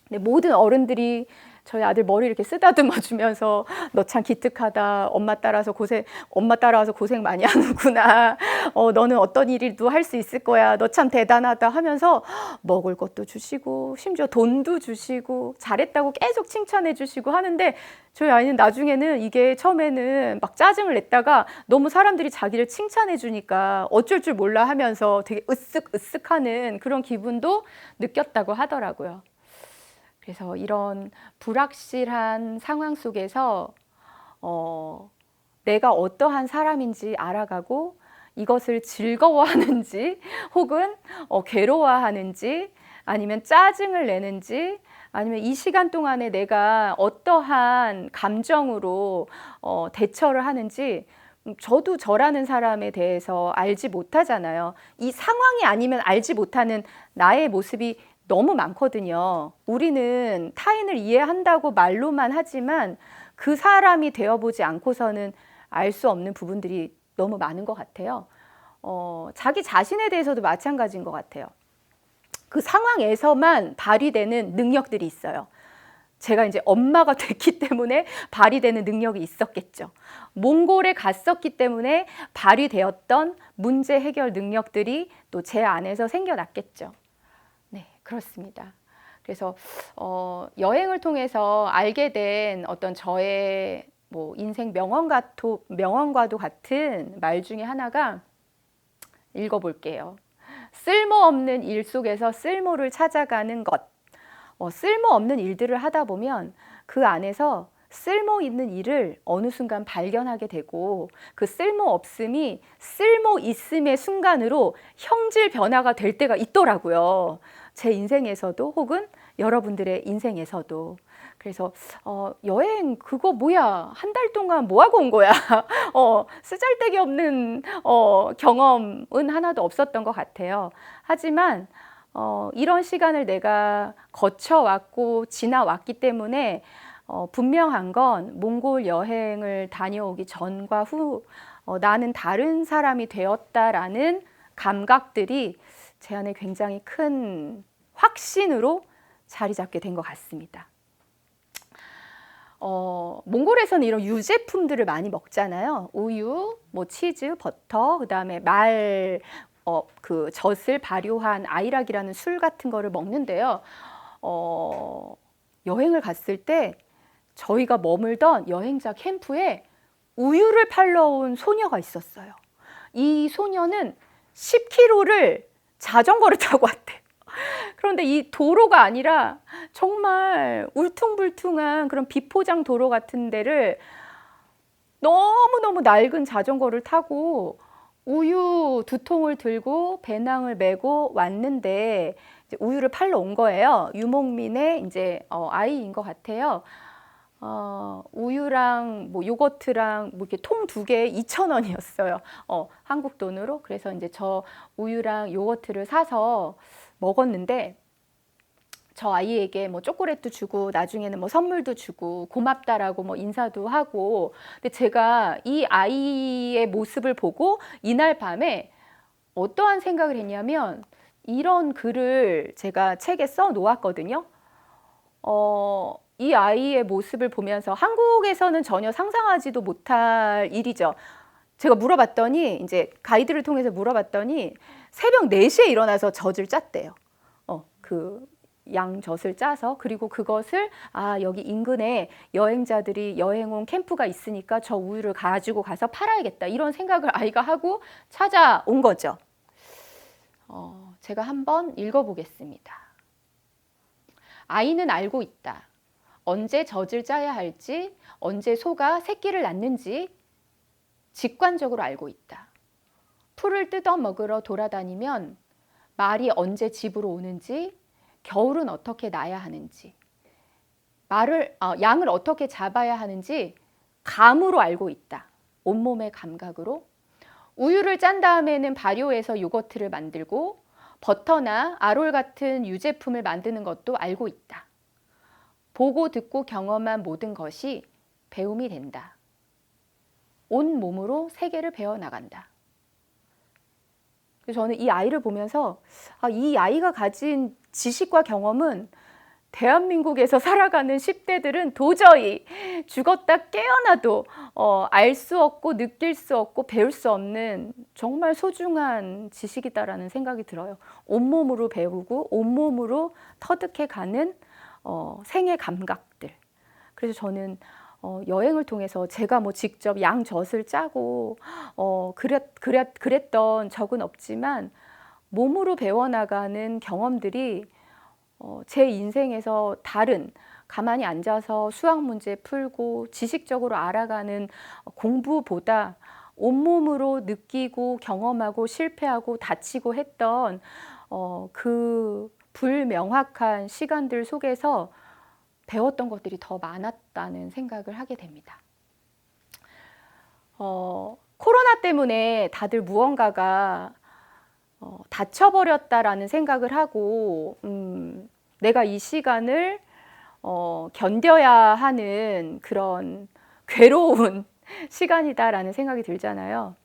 근데 모든 어른들이 저희 아들 머리 이렇게 쓰다듬어 주면서 너 참 기특하다. 엄마 따라와서 고생 많이 하는구나. 너는 어떤 일도 할 수 있을 거야. 너 참 대단하다 하면서 먹을 것도 주시고 심지어 돈도 주시고 잘했다고 계속 칭찬해 주시고 하는데 저희 아이는 나중에는 이게 처음에는 막 짜증을 냈다가 너무 사람들이 자기를 칭찬해 주니까 어쩔 줄 몰라 하면서 되게 으쓱으쓱하는 그런 기분도 느꼈다고 하더라고요. 그래서 이런 불확실한 상황 속에서 내가 어떠한 사람인지 알아가고 이것을 즐거워하는지 혹은 괴로워하는지 아니면 짜증을 내는지 아니면 이 시간 동안에 내가 어떠한 감정으로 대처를 하는지 저도 저라는 사람에 대해서 알지 못하잖아요. 이 상황이 아니면 알지 못하는 나의 모습이 너무 많거든요. 우리는 타인을 이해한다고 말로만 하지만 그 사람이 되어보지 않고서는 알 수 없는 부분들이 너무 많은 것 같아요. 자기 자신에 대해서도 마찬가지인 것 같아요. 그 상황에서만 발휘되는 능력들이 있어요. 제가 이제 엄마가 됐기 때문에 발휘되는 능력이 있었겠죠. 몽골에 갔었기 때문에 발휘되었던 문제 해결 능력들이 또 제 안에서 생겨났겠죠. 네, 그렇습니다. 그래서 여행을 통해서 알게 된 어떤 저의 뭐 인생 명언과도 같은 말 중에 하나가 읽어볼게요. 쓸모없는 일 속에서 쓸모를 찾아가는 것. 쓸모없는 일들을 하다 보면 그 안에서 쓸모 있는 일을 어느 순간 발견하게 되고 그 쓸모없음이 쓸모 있음의 순간으로 형질 변화가 될 때가 있더라고요. 제 인생에서도 혹은 여러분들의 인생에서도. 그래서 여행 그거 뭐야? 한 달 동안 뭐 하고 온 거야? 쓰잘데기 없는 경험은 하나도 없었던 것 같아요. 하지만 이런 시간을 내가 거쳐왔고 지나왔기 때문에 분명한 건 몽골 여행을 다녀오기 전과 후 나는 다른 사람이 되었다라는 감각들이 제 안에 굉장히 큰 확신으로 자리 잡게 된 것 같습니다. 몽골에서는 이런 유제품들을 많이 먹잖아요. 우유, 뭐 치즈, 버터, 그다음에 그 젖을 발효한 아이락이라는 술 같은 거를 먹는데요. 여행을 갔을 때 저희가 머물던 여행자 캠프에 우유를 팔러 온 소녀가 있었어요. 이 소녀는 10km를 자전거를 타고 왔대요. 그런데 이 도로가 아니라 정말 울퉁불퉁한 그런 비포장 도로 같은 데를 너무너무 낡은 자전거를 타고 우유 2통을 들고 배낭을 메고 왔는데 이제 우유를 팔러 온 거예요. 유목민의 이제 아이인 것 같아요. 우유랑 뭐 요거트랑 뭐 이렇게 통 2개에 2,000원이었어요. 한국 돈으로. 그래서 이제 저 우유랑 요거트를 사서 먹었는데 저 아이에게 뭐 초콜릿도 주고 나중에는 뭐 선물도 주고 고맙다라고 뭐 인사도 하고. 근데 제가 이 아이의 모습을 보고 이날 밤에 어떠한 생각을 했냐면 이런 글을 제가 책에 써 놓았거든요. 이 아이의 모습을 보면서 한국에서는 전혀 상상하지도 못할 일이죠. 제가 물어봤더니 이제 가이드를 통해서 물어봤더니 새벽 4시에 일어나서 젖을 짰대요. 그 양젖을 짜서 그리고 그것을 여기 인근에 여행자들이 여행 온 캠프가 있으니까 저 우유를 가지고 가서 팔아야겠다 이런 생각을 아이가 하고 찾아온 거죠. 제가 한번 읽어보겠습니다. 아이는 알고 있다. 언제 젖을 짜야 할지, 언제 소가 새끼를 낳는지 직관적으로 알고 있다. 풀을 뜯어 먹으러 돌아다니면 말이 언제 집으로 오는지, 겨울은 어떻게 나야 하는지, 양을 어떻게 잡아야 하는지 감으로 알고 있다. 온몸의 감각으로. 우유를 짠 다음에는 발효해서 요거트를 만들고 버터나 아롤 같은 유제품을 만드는 것도 알고 있다. 보고 듣고 경험한 모든 것이 배움이 된다. 온 몸으로 세계를 배워나간다. 그래서 저는 이 아이를 보면서 이 아이가 가진 지식과 경험은 대한민국에서 살아가는 10대들은 도저히 죽었다 깨어나도 알 수 없고 느낄 수 없고 배울 수 없는 정말 소중한 지식이다라는 생각이 들어요. 온몸으로 배우고 온몸으로 터득해가는 생애 감각들. 그래서 저는 여행을 통해서 제가 뭐 직접 양젖을 짜고 그랬던 적은 없지만 몸으로 배워나가는 경험들이 제 인생에서 다른 가만히 앉아서 수학 문제 풀고 지식적으로 알아가는 공부보다 온몸으로 느끼고 경험하고 실패하고 다치고 했던 그 불명확한 시간들 속에서 배웠던 것들이 더 많았다는 생각을 하게 됩니다. 코로나 때문에 다들 무언가가 닫혀버렸다라는 생각을 하고 내가 이 시간을 견뎌야 하는 그런 괴로운 시간이다라는 생각이 들잖아요.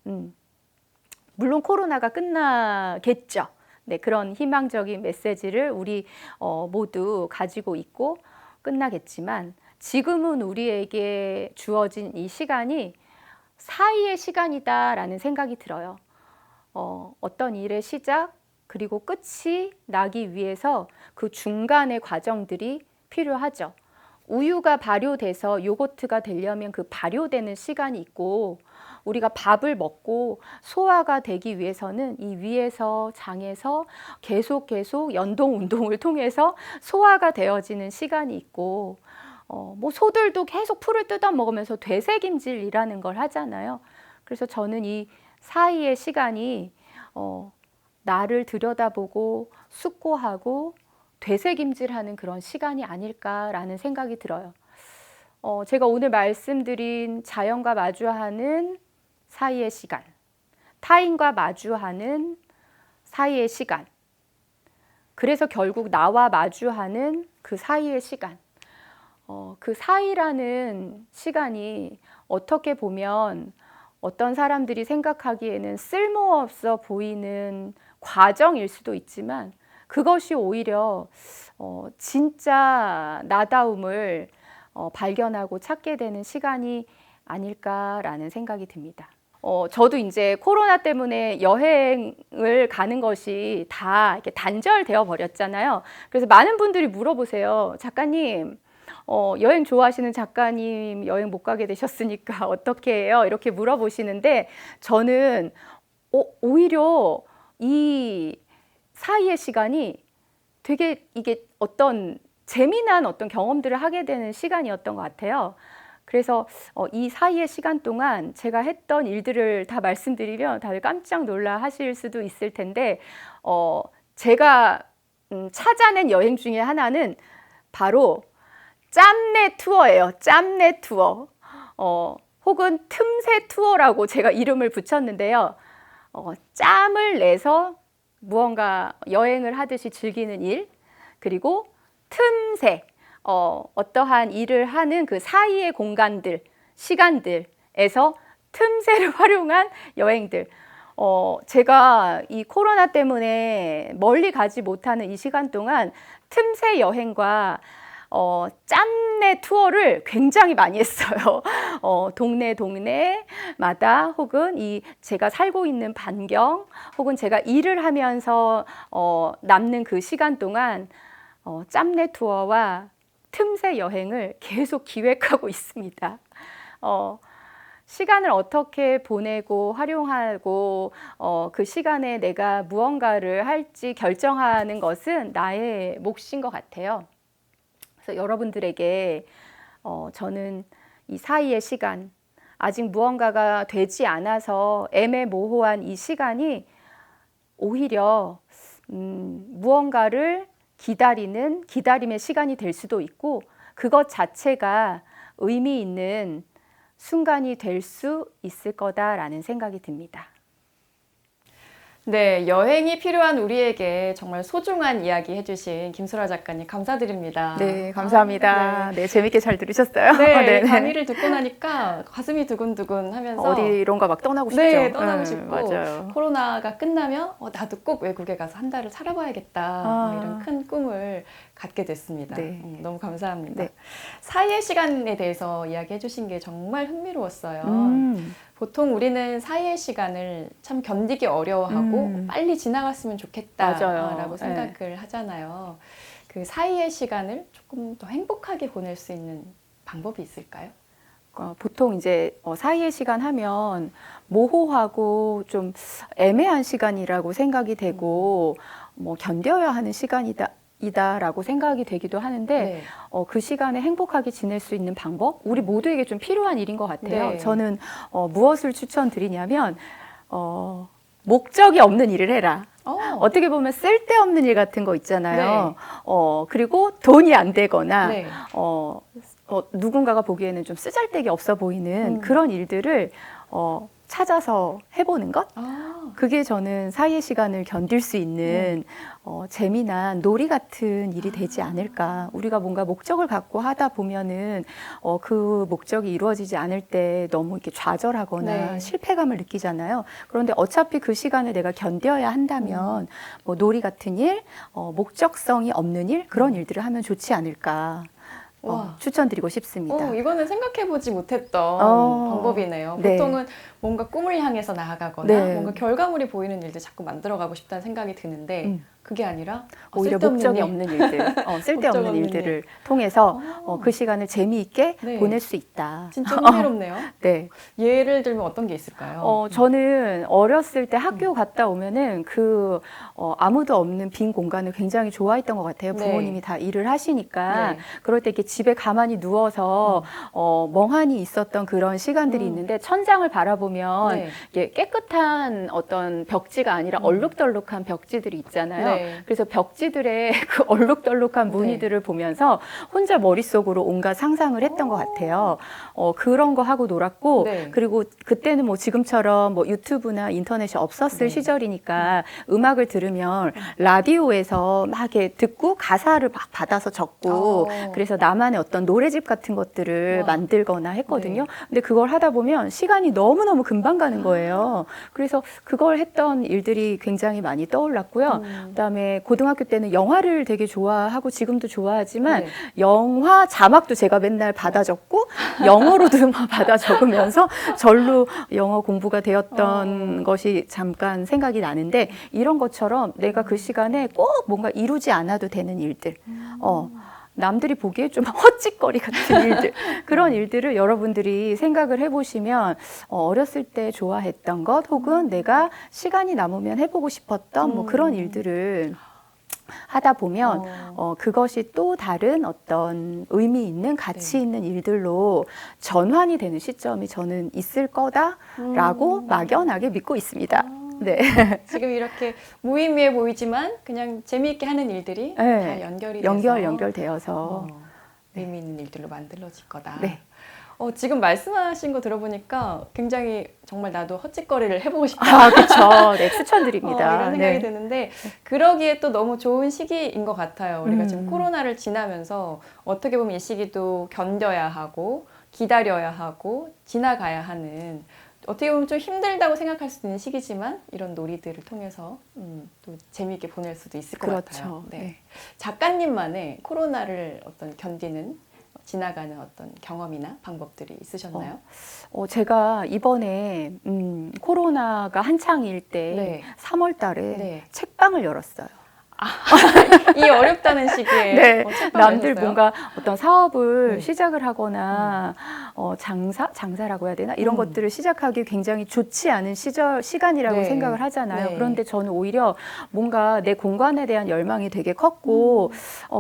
물론 코로나가 끝나겠죠. 네, 그런 희망적인 메시지를 우리 모두 가지고 있고 끝나겠지만 지금은 우리에게 주어진 이 시간이 사이의 시간이다라는 생각이 들어요. 어떤 일의 시작 그리고 끝이 나기 위해서 그 중간의 과정들이 필요하죠. 우유가 발효돼서 요거트가 되려면 그 발효되는 시간이 있고 우리가 밥을 먹고 소화가 되기 위해서는 이 위에서 장에서 계속 연동 운동을 통해서 소화가 되어지는 시간이 있고 뭐 소들도 계속 풀을 뜯어 먹으면서 되새김질이라는 걸 하잖아요. 그래서 저는 이 사이의 시간이 나를 들여다보고 숙고하고 되새김질하는 그런 시간이 아닐까라는 생각이 들어요. 제가 오늘 말씀드린 자연과 마주하는 사이의 시간, 타인과 마주하는 사이의 시간, 그래서 결국 나와 마주하는 그 사이의 시간, 그 사이라는 시간이 어떻게 보면 어떤 사람들이 생각하기에는 쓸모없어 보이는 과정일 수도 있지만 그것이 오히려 진짜 나다움을 발견하고 찾게 되는 시간이 아닐까라는 생각이 듭니다. 저도 이제 코로나 때문에 여행을 가는 것이 다 이렇게 단절되어 버렸잖아요. 그래서 많은 분들이 물어보세요. 작가님, 여행 좋아하시는 작가님 여행 못 가게 되셨으니까 어떻게 해요? 이렇게 물어보시는데 저는 오히려 이 사이의 시간이 되게 이게 어떤 재미난 어떤 경험들을 하게 되는 시간이었던 것 같아요. 그래서 이 사이의 시간 동안 제가 했던 일들을 다 말씀드리면 다들 깜짝 놀라 하실 수도 있을 텐데 제가 찾아낸 여행 중에 하나는 바로 짬내 투어예요. 짬내 투어. 혹은 틈새 투어라고 제가 이름을 붙였는데요. 짬을 내서 무언가 여행을 하듯이 즐기는 일, 그리고 틈새, 어떠한 일을 하는 그 사이의 공간들, 시간들에서 틈새를 활용한 여행들. 제가 이 코로나 때문에 멀리 가지 못하는 이 시간 동안 틈새 여행과 짬내 투어를 굉장히 많이 했어요. 동네마다 혹은 제가 살고 있는 반경 혹은 제가 일을 하면서 남는 그 시간 동안 짬내 투어와 틈새 여행을 계속 기획하고 있습니다. 시간을 어떻게 보내고 활용하고 그 시간에 내가 무언가를 할지 결정하는 것은 나의 몫인 것 같아요. 그래서 여러분들에게 저는 이 사이의 시간, 아직 무언가가 되지 않아서 애매모호한 이 시간이 오히려 무언가를 기다리는 기다림의 시간이 될 수도 있고 그것 자체가 의미 있는 순간이 될 수 있을 거다라는 생각이 듭니다. 네, 여행이 필요한 우리에게 정말 소중한 이야기 해주신 김소라 작가님 감사드립니다. 네, 감사합니다. 네. 네, 재밌게 잘 들으셨어요? 네, 네네. 강의를 듣고 나니까 가슴이 두근두근 하면서 어디론가 막 떠나고 싶죠? 네, 떠나고 싶고 맞아요. 코로나가 끝나면 나도 꼭 외국에 가서 한 달을 살아봐야겠다 이런 큰 꿈을 갖게 됐습니다. 네. 너무 감사합니다. 네. 사이의 시간에 대해서 이야기해 주신 게 정말 흥미로웠어요. 음. 보통 우리는 사이의 시간을 참 견디기 어려워하고 빨리 지나갔으면 좋겠다라고 맞아요. 생각을 하잖아요. 그 사이의 시간을 조금 더 행복하게 보낼 수 있는 방법이 있을까요? 보통 이제 사이의 시간 하면 모호하고 좀 애매한 시간이라고 생각이 되고 뭐 견뎌야 하는 시간이다라고 생각이 되기도 하는데 네. 그 시간에 행복하게 지낼 수 있는 방법 우리 모두에게 좀 필요한 일인 것 같아요. 네. 저는 무엇을 추천드리냐면 목적이 없는 일을 해라. 어떻게 보면 쓸데없는 일 같은 거 있잖아요. 그리고 돈이 안 되거나 네. 누군가가 보기에는 좀 쓰잘데기 없어 보이는 그런 일들을 찾아서 해보는 것? 그게 저는 사이의 시간을 견딜 수 있는 재미난 놀이 같은 일이 되지 않을까. 우리가 뭔가 목적을 갖고 하다 보면은 그 목적이 이루어지지 않을 때 너무 이렇게 좌절하거나 네. 실패감을 느끼잖아요. 그런데 어차피 그 시간을 내가 견뎌야 한다면 뭐 놀이 같은 일, 목적성이 없는 일, 그런 일들을 하면 좋지 않을까. 와. 추천드리고 싶습니다. 이거는 생각해보지 못했던 방법이네요. 네. 보통은 뭔가 꿈을 향해서 나아가거나 네. 뭔가 결과물이 보이는 일들 자꾸 만들어가고 싶다는 생각이 드는데 그게 아니라 오히려 쓸데없는 목적이 일. 없는 일들, 쓸데없는 없는 일들을 통해서 그 시간을 재미있게 네. 보낼 수 있다. 진짜 흥미롭네요. 네. 예를 들면 어떤 게 있을까요? 저는 어렸을 때 학교 갔다 오면은 아무도 없는 빈 공간을 굉장히 좋아했던 것 같아요. 네. 부모님이 다 일을 하시니까. 네. 그럴 때 이렇게 집에 가만히 누워서 멍하니 있었던 그런 시간들이 있는데 천장을 바라보면 네. 이게 깨끗한 어떤 벽지가 아니라 얼룩덜룩한 벽지들이 있잖아요. 네. 그래서 벽지들의 그 얼룩덜룩한 무늬들을 보면서 혼자 머릿속으로 온갖 상상을 했던 것 같아요. 그런 거 하고 놀았고, 네. 그리고 그때는 뭐 지금처럼 뭐 유튜브나 인터넷이 없었을 네. 시절이니까 음악을 들으면 라디오에서 막 이렇게 듣고 가사를 막 받아서 적고, 그래서 나만의 어떤 노래집 같은 것들을 와. 만들거나 했거든요. 네. 근데 그걸 하다 보면 시간이 너무너무 금방 가는 거예요. 그래서 그걸 했던 일들이 굉장히 많이 떠올랐고요. 그다음에 고등학교 때는 영화를 되게 좋아하고 지금도 좋아하지만 네. 영화 자막도 제가 맨날 받아 적고 영어로도 막 받아 적으면서 절로 영어 공부가 되었던 것이 잠깐 생각이 나는데 이런 것처럼 내가 그 시간에 꼭 뭔가 이루지 않아도 되는 일들 남들이 보기에 좀 헛짓거리 같은 일들 그런 일들을 여러분들이 생각을 해보시면 어렸을 때 좋아했던 것 혹은 내가 시간이 남으면 해보고 싶었던 뭐 그런 일들을 하다 보면 그것이 또 다른 어떤 의미 있는 가치 있는 일들로 전환이 되는 시점이 저는 있을 거다라고 막연하게 믿고 있습니다. 네. 지금 이렇게 무의미해 보이지만 그냥 재미있게 하는 일들이 네. 다 연결이 돼서 연결되어서 의미 있는 일들로 만들어질 거다. 네. 지금 말씀하신 거 들어보니까 굉장히 정말 나도 헛짓거리를 해보고 싶다. 그렇죠. 네, 추천드립니다. 이런 생각이 드는데 그러기에 또 너무 좋은 시기인 것 같아요. 우리가 지금 코로나를 지나면서 어떻게 보면 이 시기도 견뎌야 하고 기다려야 하고 지나가야 하는 어떻게 보면 좀 힘들다고 생각할 수도 있는 시기지만 이런 놀이들을 통해서 또 재미있게 보낼 수도 있을 것 같아요. 네. 네. 작가님만의 코로나를 어떤 견디는 지나가는 어떤 경험이나 방법들이 있으셨나요? 제가 이번에 코로나가 한창일 때 네. 3월 달에 네. 책방을 열었어요. 이 어렵다는 시기에 네, 책방을 남들 하셨어요? 뭔가 어떤 사업을 네. 시작을 하거나 장사라고 해야 되나 이런 것들을 시작하기 굉장히 좋지 않은 시간이라고 네. 생각을 하잖아요. 네. 그런데 저는 오히려 뭔가 내 공간에 대한 열망이 되게 컸고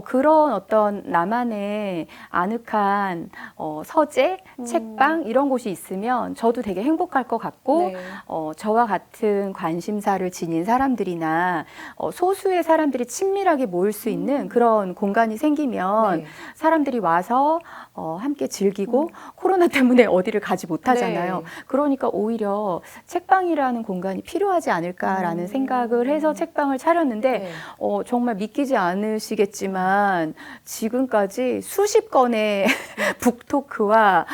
그런 어떤 나만의 아늑한 서재, 책방 이런 곳이 있으면 저도 되게 행복할 것 같고 네. 저와 같은 관심사를 지닌 사람들이나 소수의 사람들이 친밀하게 모일 수 있는 그런 공간이 생기면 네. 사람들이 와서 함께 즐기고 코로나 때문에 어디를 가지 못하잖아요. 네. 그러니까 오히려 책방이라는 공간이 필요하지 않을까라는 생각을 해서 책방을 차렸는데 네. 정말 믿기지 않으시겠지만 지금까지 수십 건의 북토크와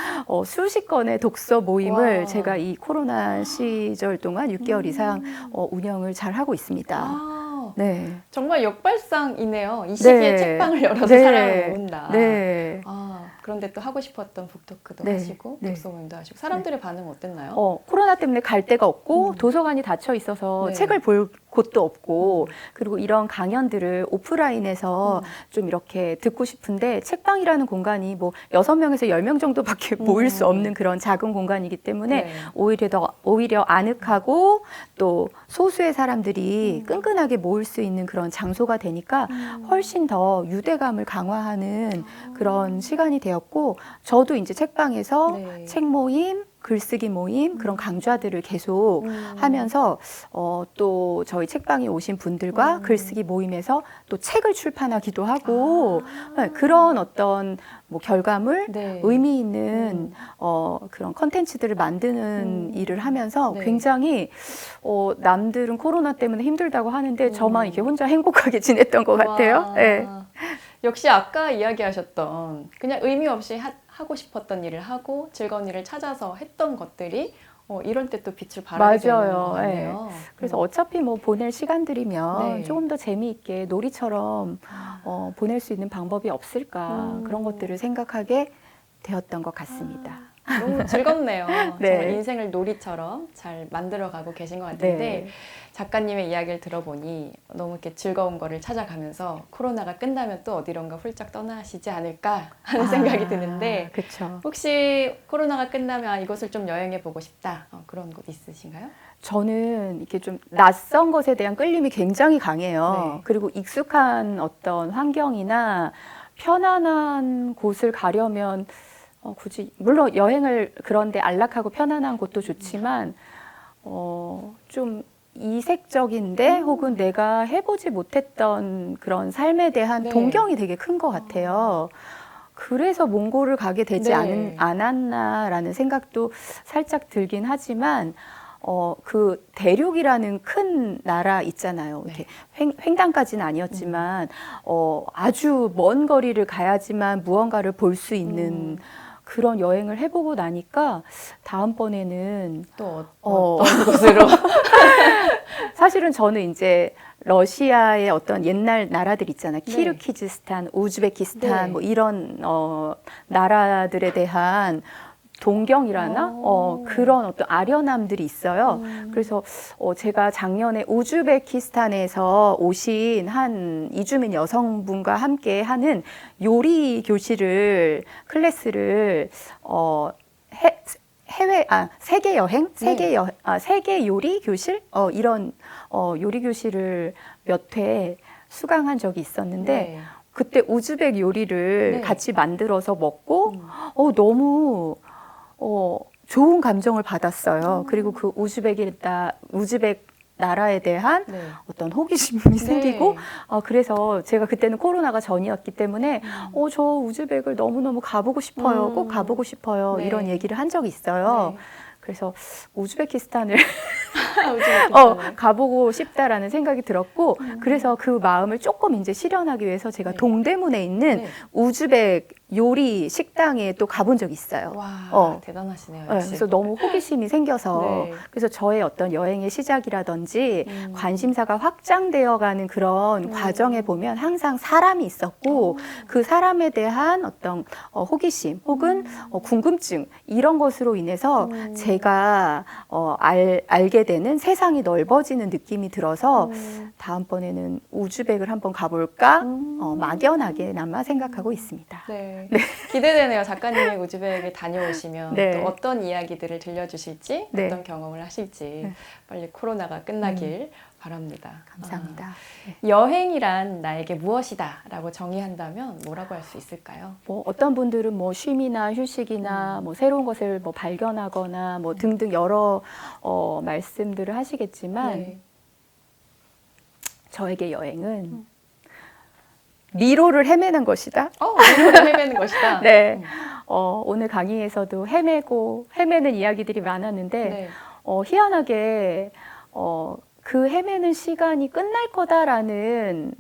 수십 건의 독서 모임을 와. 제가 이 코로나 시절 동안 6개월 이상 운영을 잘 하고 있습니다. 네. 정말 역발상이네요. 이 시기에 네. 책방을 열어서 네. 사람을 모은다. 네. 그런데 또 하고 싶었던 북토크도 네. 하시고 네. 독서 모임도 하시고 사람들의 반응 어땠나요? 코로나 때문에 갈 데가 없고 음. 도서관이 닫혀 있어서 네. 책을 볼 곳도 없고 그리고 이런 강연들을 오프라인에서 좀 이렇게 듣고 싶은데 책방이라는 공간이 뭐 6명에서 10명 정도밖에 모일 수 없는 그런 작은 공간이기 때문에 네. 오히려 아늑하고 또 소수의 사람들이 끈끈하게 모일 수 있는 그런 장소가 되니까 훨씬 더 유대감을 강화하는 그런 시간이 되었고 저도 이제 책방에서 네. 책 모임, 글쓰기 모임 그런 강좌들을 계속 하면서 또 저희 책방에 오신 분들과 글쓰기 모임에서 또 책을 출판하기도 하고 네, 그런 어떤 뭐 결과물, 네. 의미 있는 그런 컨텐츠들을 만드는 일을 하면서 네. 굉장히 남들은 코로나 때문에 힘들다고 하는데 저만 이렇게 혼자 행복하게 지냈던 것 같아요. 와. 네. 역시 아까 이야기하셨던 그냥 의미 없이 하고 싶었던 일을 하고 즐거운 일을 찾아서 했던 것들이 이런 때 또 빛을 발하게 되는 맞아요. 것 같네요. 그래서 어차피 뭐 보낼 시간들이면 네. 조금 더 재미있게 놀이처럼 보낼 수 있는 방법이 없을까 그런 것들을 생각하게 되었던 것 같습니다. 너무 즐겁네요. 네. 정말 인생을 놀이처럼 잘 만들어가고 계신 것 같은데 네. 작가님의 이야기를 들어보니 너무 이렇게 즐거운 거를 찾아가면서 코로나가 끝나면 또 어디론가 훌쩍 떠나시지 않을까 하는 생각이 드는데 그렇죠. 혹시 코로나가 끝나면 이곳을 좀 여행해 보고 싶다 그런 곳 있으신가요? 저는 이렇게 좀 낯선 것에 대한 끌림이 굉장히 강해요. 네. 그리고 익숙한 어떤 환경이나 편안한 곳을 가려면 굳이 물론 여행을 그런데 안락하고 편안한 곳도 좋지만 좀 이색적인데 혹은 내가 해보지 못했던 그런 삶에 대한 네. 동경이 되게 큰 것 같아요. 그래서 몽골을 가게 되지 네. 않았나라는 생각도 살짝 들긴 하지만 그 대륙이라는 큰 나라 있잖아요. 이렇게 횡단까지는 아니었지만 아주 먼 거리를 가야지만 무언가를 볼 수 있는 그런 여행을 해보고 나니까 다음번에는 또 어떤 곳으로? 사실은 저는 이제 러시아의 어떤 옛날 나라들 있잖아요. 네. 키르기즈스탄, 우즈베키스탄 네. 뭐 이런 나라들에 대한 동경이라나 그런 어떤 아련함들이 있어요. 그래서 제가 작년에 우즈베키스탄에서 오신 한 이주민 여성분과 함께 하는 요리 교실을 클래스를 세계 여행, 세계 요리 교실 이런 요리 교실을 몇 회 수강한 적이 있었는데 네. 그때 우즈벡 요리를 네. 같이 만들어서 먹고 너무 좋은 감정을 받았어요. 그리고 그 우즈벡 나라에 대한 네. 어떤 호기심이 생기고 그래서 제가 그때는 코로나가 전이었기 때문에 저 우즈벡을 너무너무 가보고 싶어요. 꼭 가보고 싶어요. 네. 이런 얘기를 한 적이 있어요. 네. 그래서 우즈베키스탄을 우즈베키스탄에. 가보고 싶다라는 생각이 들었고 그래서 그 마음을 조금 이제 실현하기 위해서 제가 네. 동대문에 있는 네. 우즈벡 요리 식당에 또 가본 적이 있어요. 와, 대단하시네요. 네, 역시. 그래서 너무 호기심이 생겨서 네. 그래서 저의 어떤 여행의 시작이라든지 관심사가 확장되어가는 그런 과정에 보면 항상 사람이 있었고 그 사람에 대한 어떤 호기심 혹은 궁금증 이런 것으로 인해서 제가 알게 되는 세상이 넓어지는 느낌이 들어서 다음번에는 우즈벡을 한번 가볼까 막연하게나마 생각하고 있습니다. 네. 기대되네요. 작가님이 우즈벡에 다녀오시면 네. 또 어떤 이야기들을 들려주실지 네. 어떤 경험을 하실지 빨리 코로나가 끝나길 바랍니다. 감사합니다. 여행이란 나에게 무엇이다 라고 정의한다면 뭐라고 할 수 있을까요? 뭐 어떤 분들은 뭐 쉼이나 휴식이나 뭐 새로운 것을 뭐 발견하거나 뭐 등등 여러 말씀들을 하시겠지만 네. 저에게 여행은 미로를 헤매는 것이다. 미로를 헤매는 것이다. 네. 오늘 강의에서도 헤매는 이야기들이 많았는데 네. 희한하게 그 헤매는 시간이 끝날 거다라는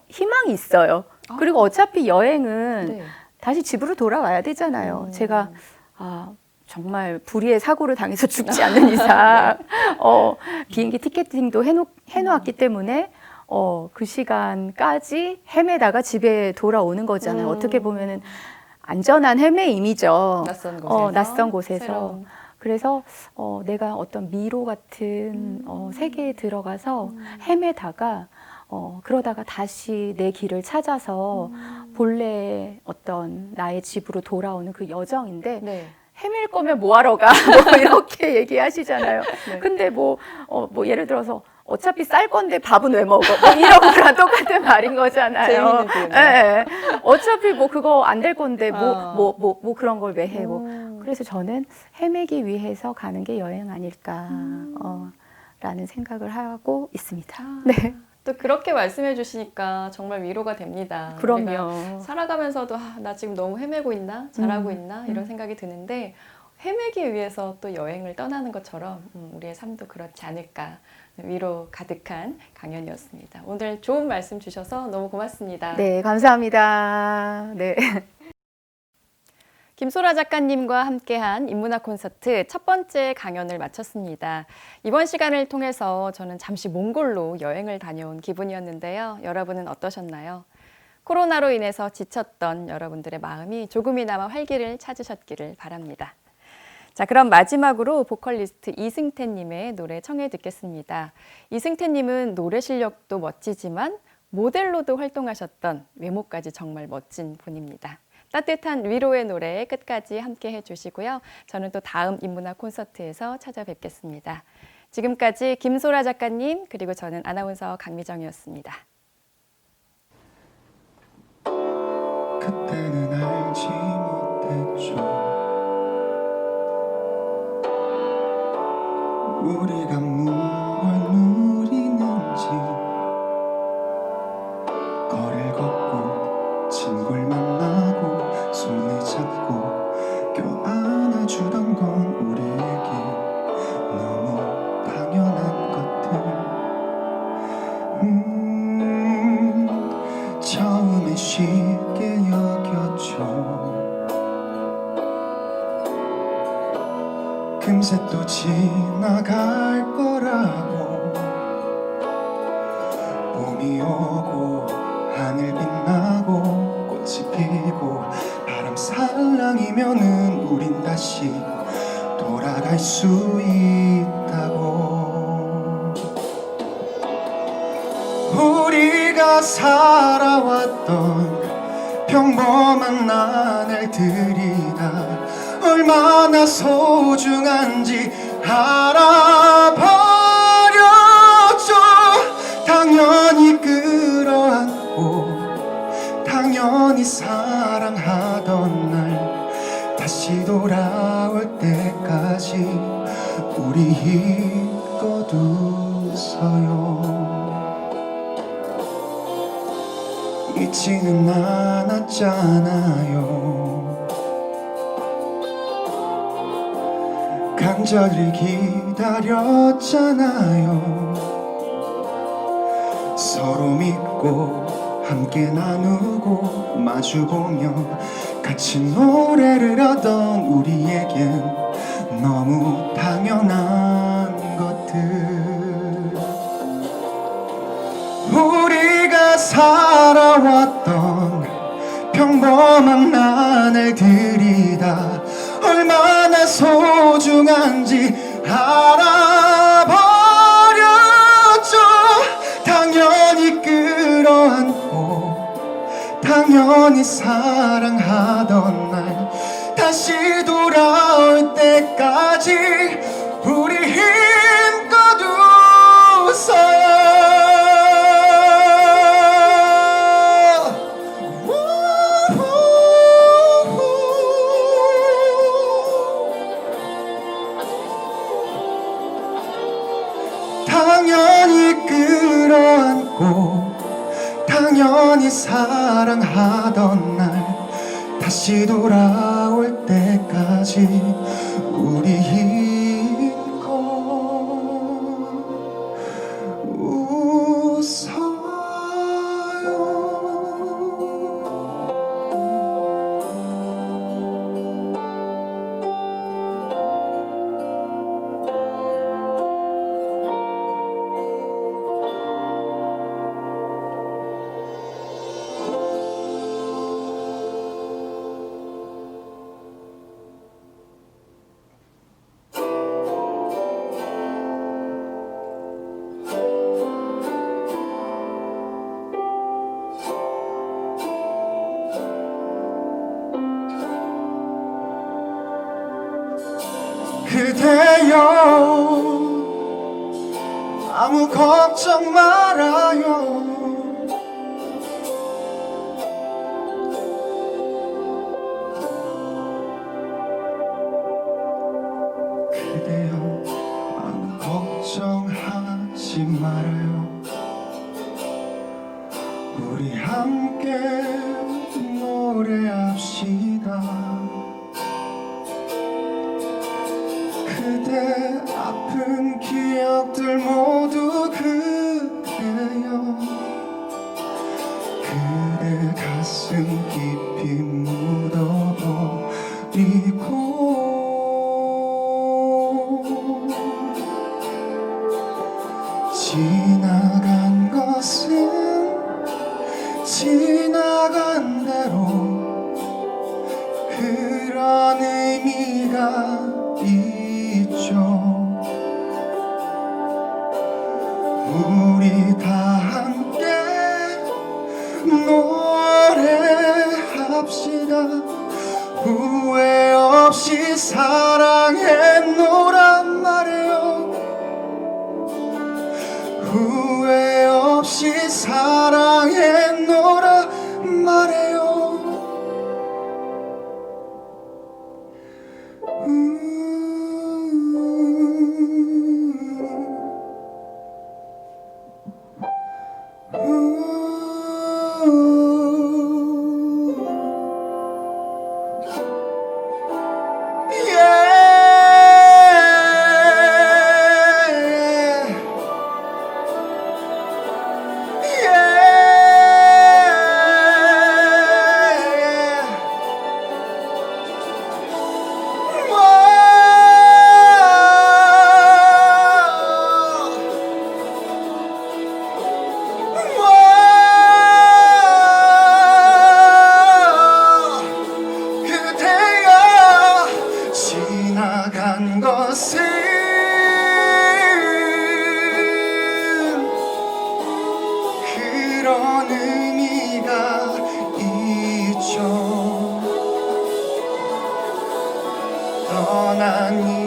희망이 있어요. 그리고 어차피 여행은 네. 다시 집으로 돌아와야 되잖아요. 제가 정말 불의의 사고를 당해서 죽지 않는 이상 비행기 티켓팅도 해놓았기 때문에 그 시간까지 헤매다가 집에 돌아오는 거잖아요. 어떻게 보면은 안전한 헤매임이죠. 낯선 곳에서. 낯선 곳에서. 새로운. 그래서 내가 어떤 미로 같은 세계에 들어가서 헤매다가 그러다가 다시 내 길을 찾아서 본래 어떤 나의 집으로 돌아오는 그 여정인데 네. 헤맬 거면 뭐하러 가? 뭐 이렇게 얘기하시잖아요. 네. 근데 뭐 예를 들어서 어차피 쌀 건데 밥은 왜 먹어? 뭐 이런 거랑 똑같은 말인 거잖아요. 재미있는 표현이네요. 예. 어차피 뭐 그거 안 될 건데 어. 뭐 그런 걸 왜 해? 뭐. 그래서 저는 헤매기 위해서 가는 게 여행 아닐까 라는 생각을 하고 있습니다. 네. 또 그렇게 말씀해 주시니까 정말 위로가 됩니다. 우리가 그럼요. 살아가면서도 나 지금 너무 헤매고 있나? 잘하고 있나? 이런 생각이 드는데 헤매기 위해서 또 여행을 떠나는 것처럼 우리의 삶도 그렇지 않을까. 위로 가득한 강연이었습니다. 오늘 좋은 말씀 주셔서 너무 고맙습니다. 네, 감사합니다. 네. 김소라 작가님과 함께한 인문학 콘서트 첫 번째 강연을 마쳤습니다. 이번 시간을 통해서 저는 잠시 몽골로 여행을 다녀온 기분이었는데요. 여러분은 어떠셨나요? 코로나로 인해서 지쳤던 여러분들의 마음이 조금이나마 활기를 찾으셨기를 바랍니다. 자, 그럼 마지막으로 보컬리스트 이승태님의 노래 청해 듣겠습니다. 이승태님은 노래 실력도 멋지지만 모델로도 활동하셨던 외모까지 정말 멋진 분입니다. 따뜻한 위로의 노래 끝까지 함께 해주시고요. 저는 또 다음 인문학 콘서트에서 찾아뵙겠습니다. 지금까지 김소라 작가님 그리고 저는 아나운서 강미정이었습니다. 그때는 알지 못했죠. 우리가 무얼 누리는지. 거리를 걷고 친구를 만나고 손을 잡고 껴안아주던 건 우리에게 너무 당연한 것들. 처음엔 쉽게 여겼죠. 금세 또 지나갈 거라고. 봄이 오고 하늘 빛나고 꽃이 피고 바람 살랑이면은 우린 다시 돌아갈 수 있다고. 우리가 살아왔던 평범한 나날들이 다 얼마나 소중한지 알아버렸죠. 당연히 끌어안고 당연히 사랑하던 날 다시 돌아올 때까지 우리 힘껏 웃어요. 잊지는 않았잖아요. 간절히 기다렸잖아요. 서로 믿고 함께 나누고 마주보며 같이 노래를 하던 우리에겐 너무 당연한 것들. 우리가 살아왔던 평범한 나날들이 다 얼마나 소중한지 알아버렸죠. 당연히 끌어안고 당연히 사랑하던 날 다시 돌아올 때까지 우리 힘껏 웃어요. 당연히 끌어안고 당연히 사랑하던 날 다시 돌아올 때까지 우리 힘껏 웃어요. 아무 걱정 말아요. 그대여 아무 걱정하지 말아요. 우리 함께 노래합시다. 그대 아픈 기억들 모두 그대여 그대 가슴 깊이 묻어버리고 지나간 것은 지나간 대로 그런 의미가 있죠. 우리 다 함께 노래합시다. 후회 없이 사랑했노란 말이에요. 후회 없이 사랑했노라 말해요. 지나간 것은 그런 의미가 있죠. 떠난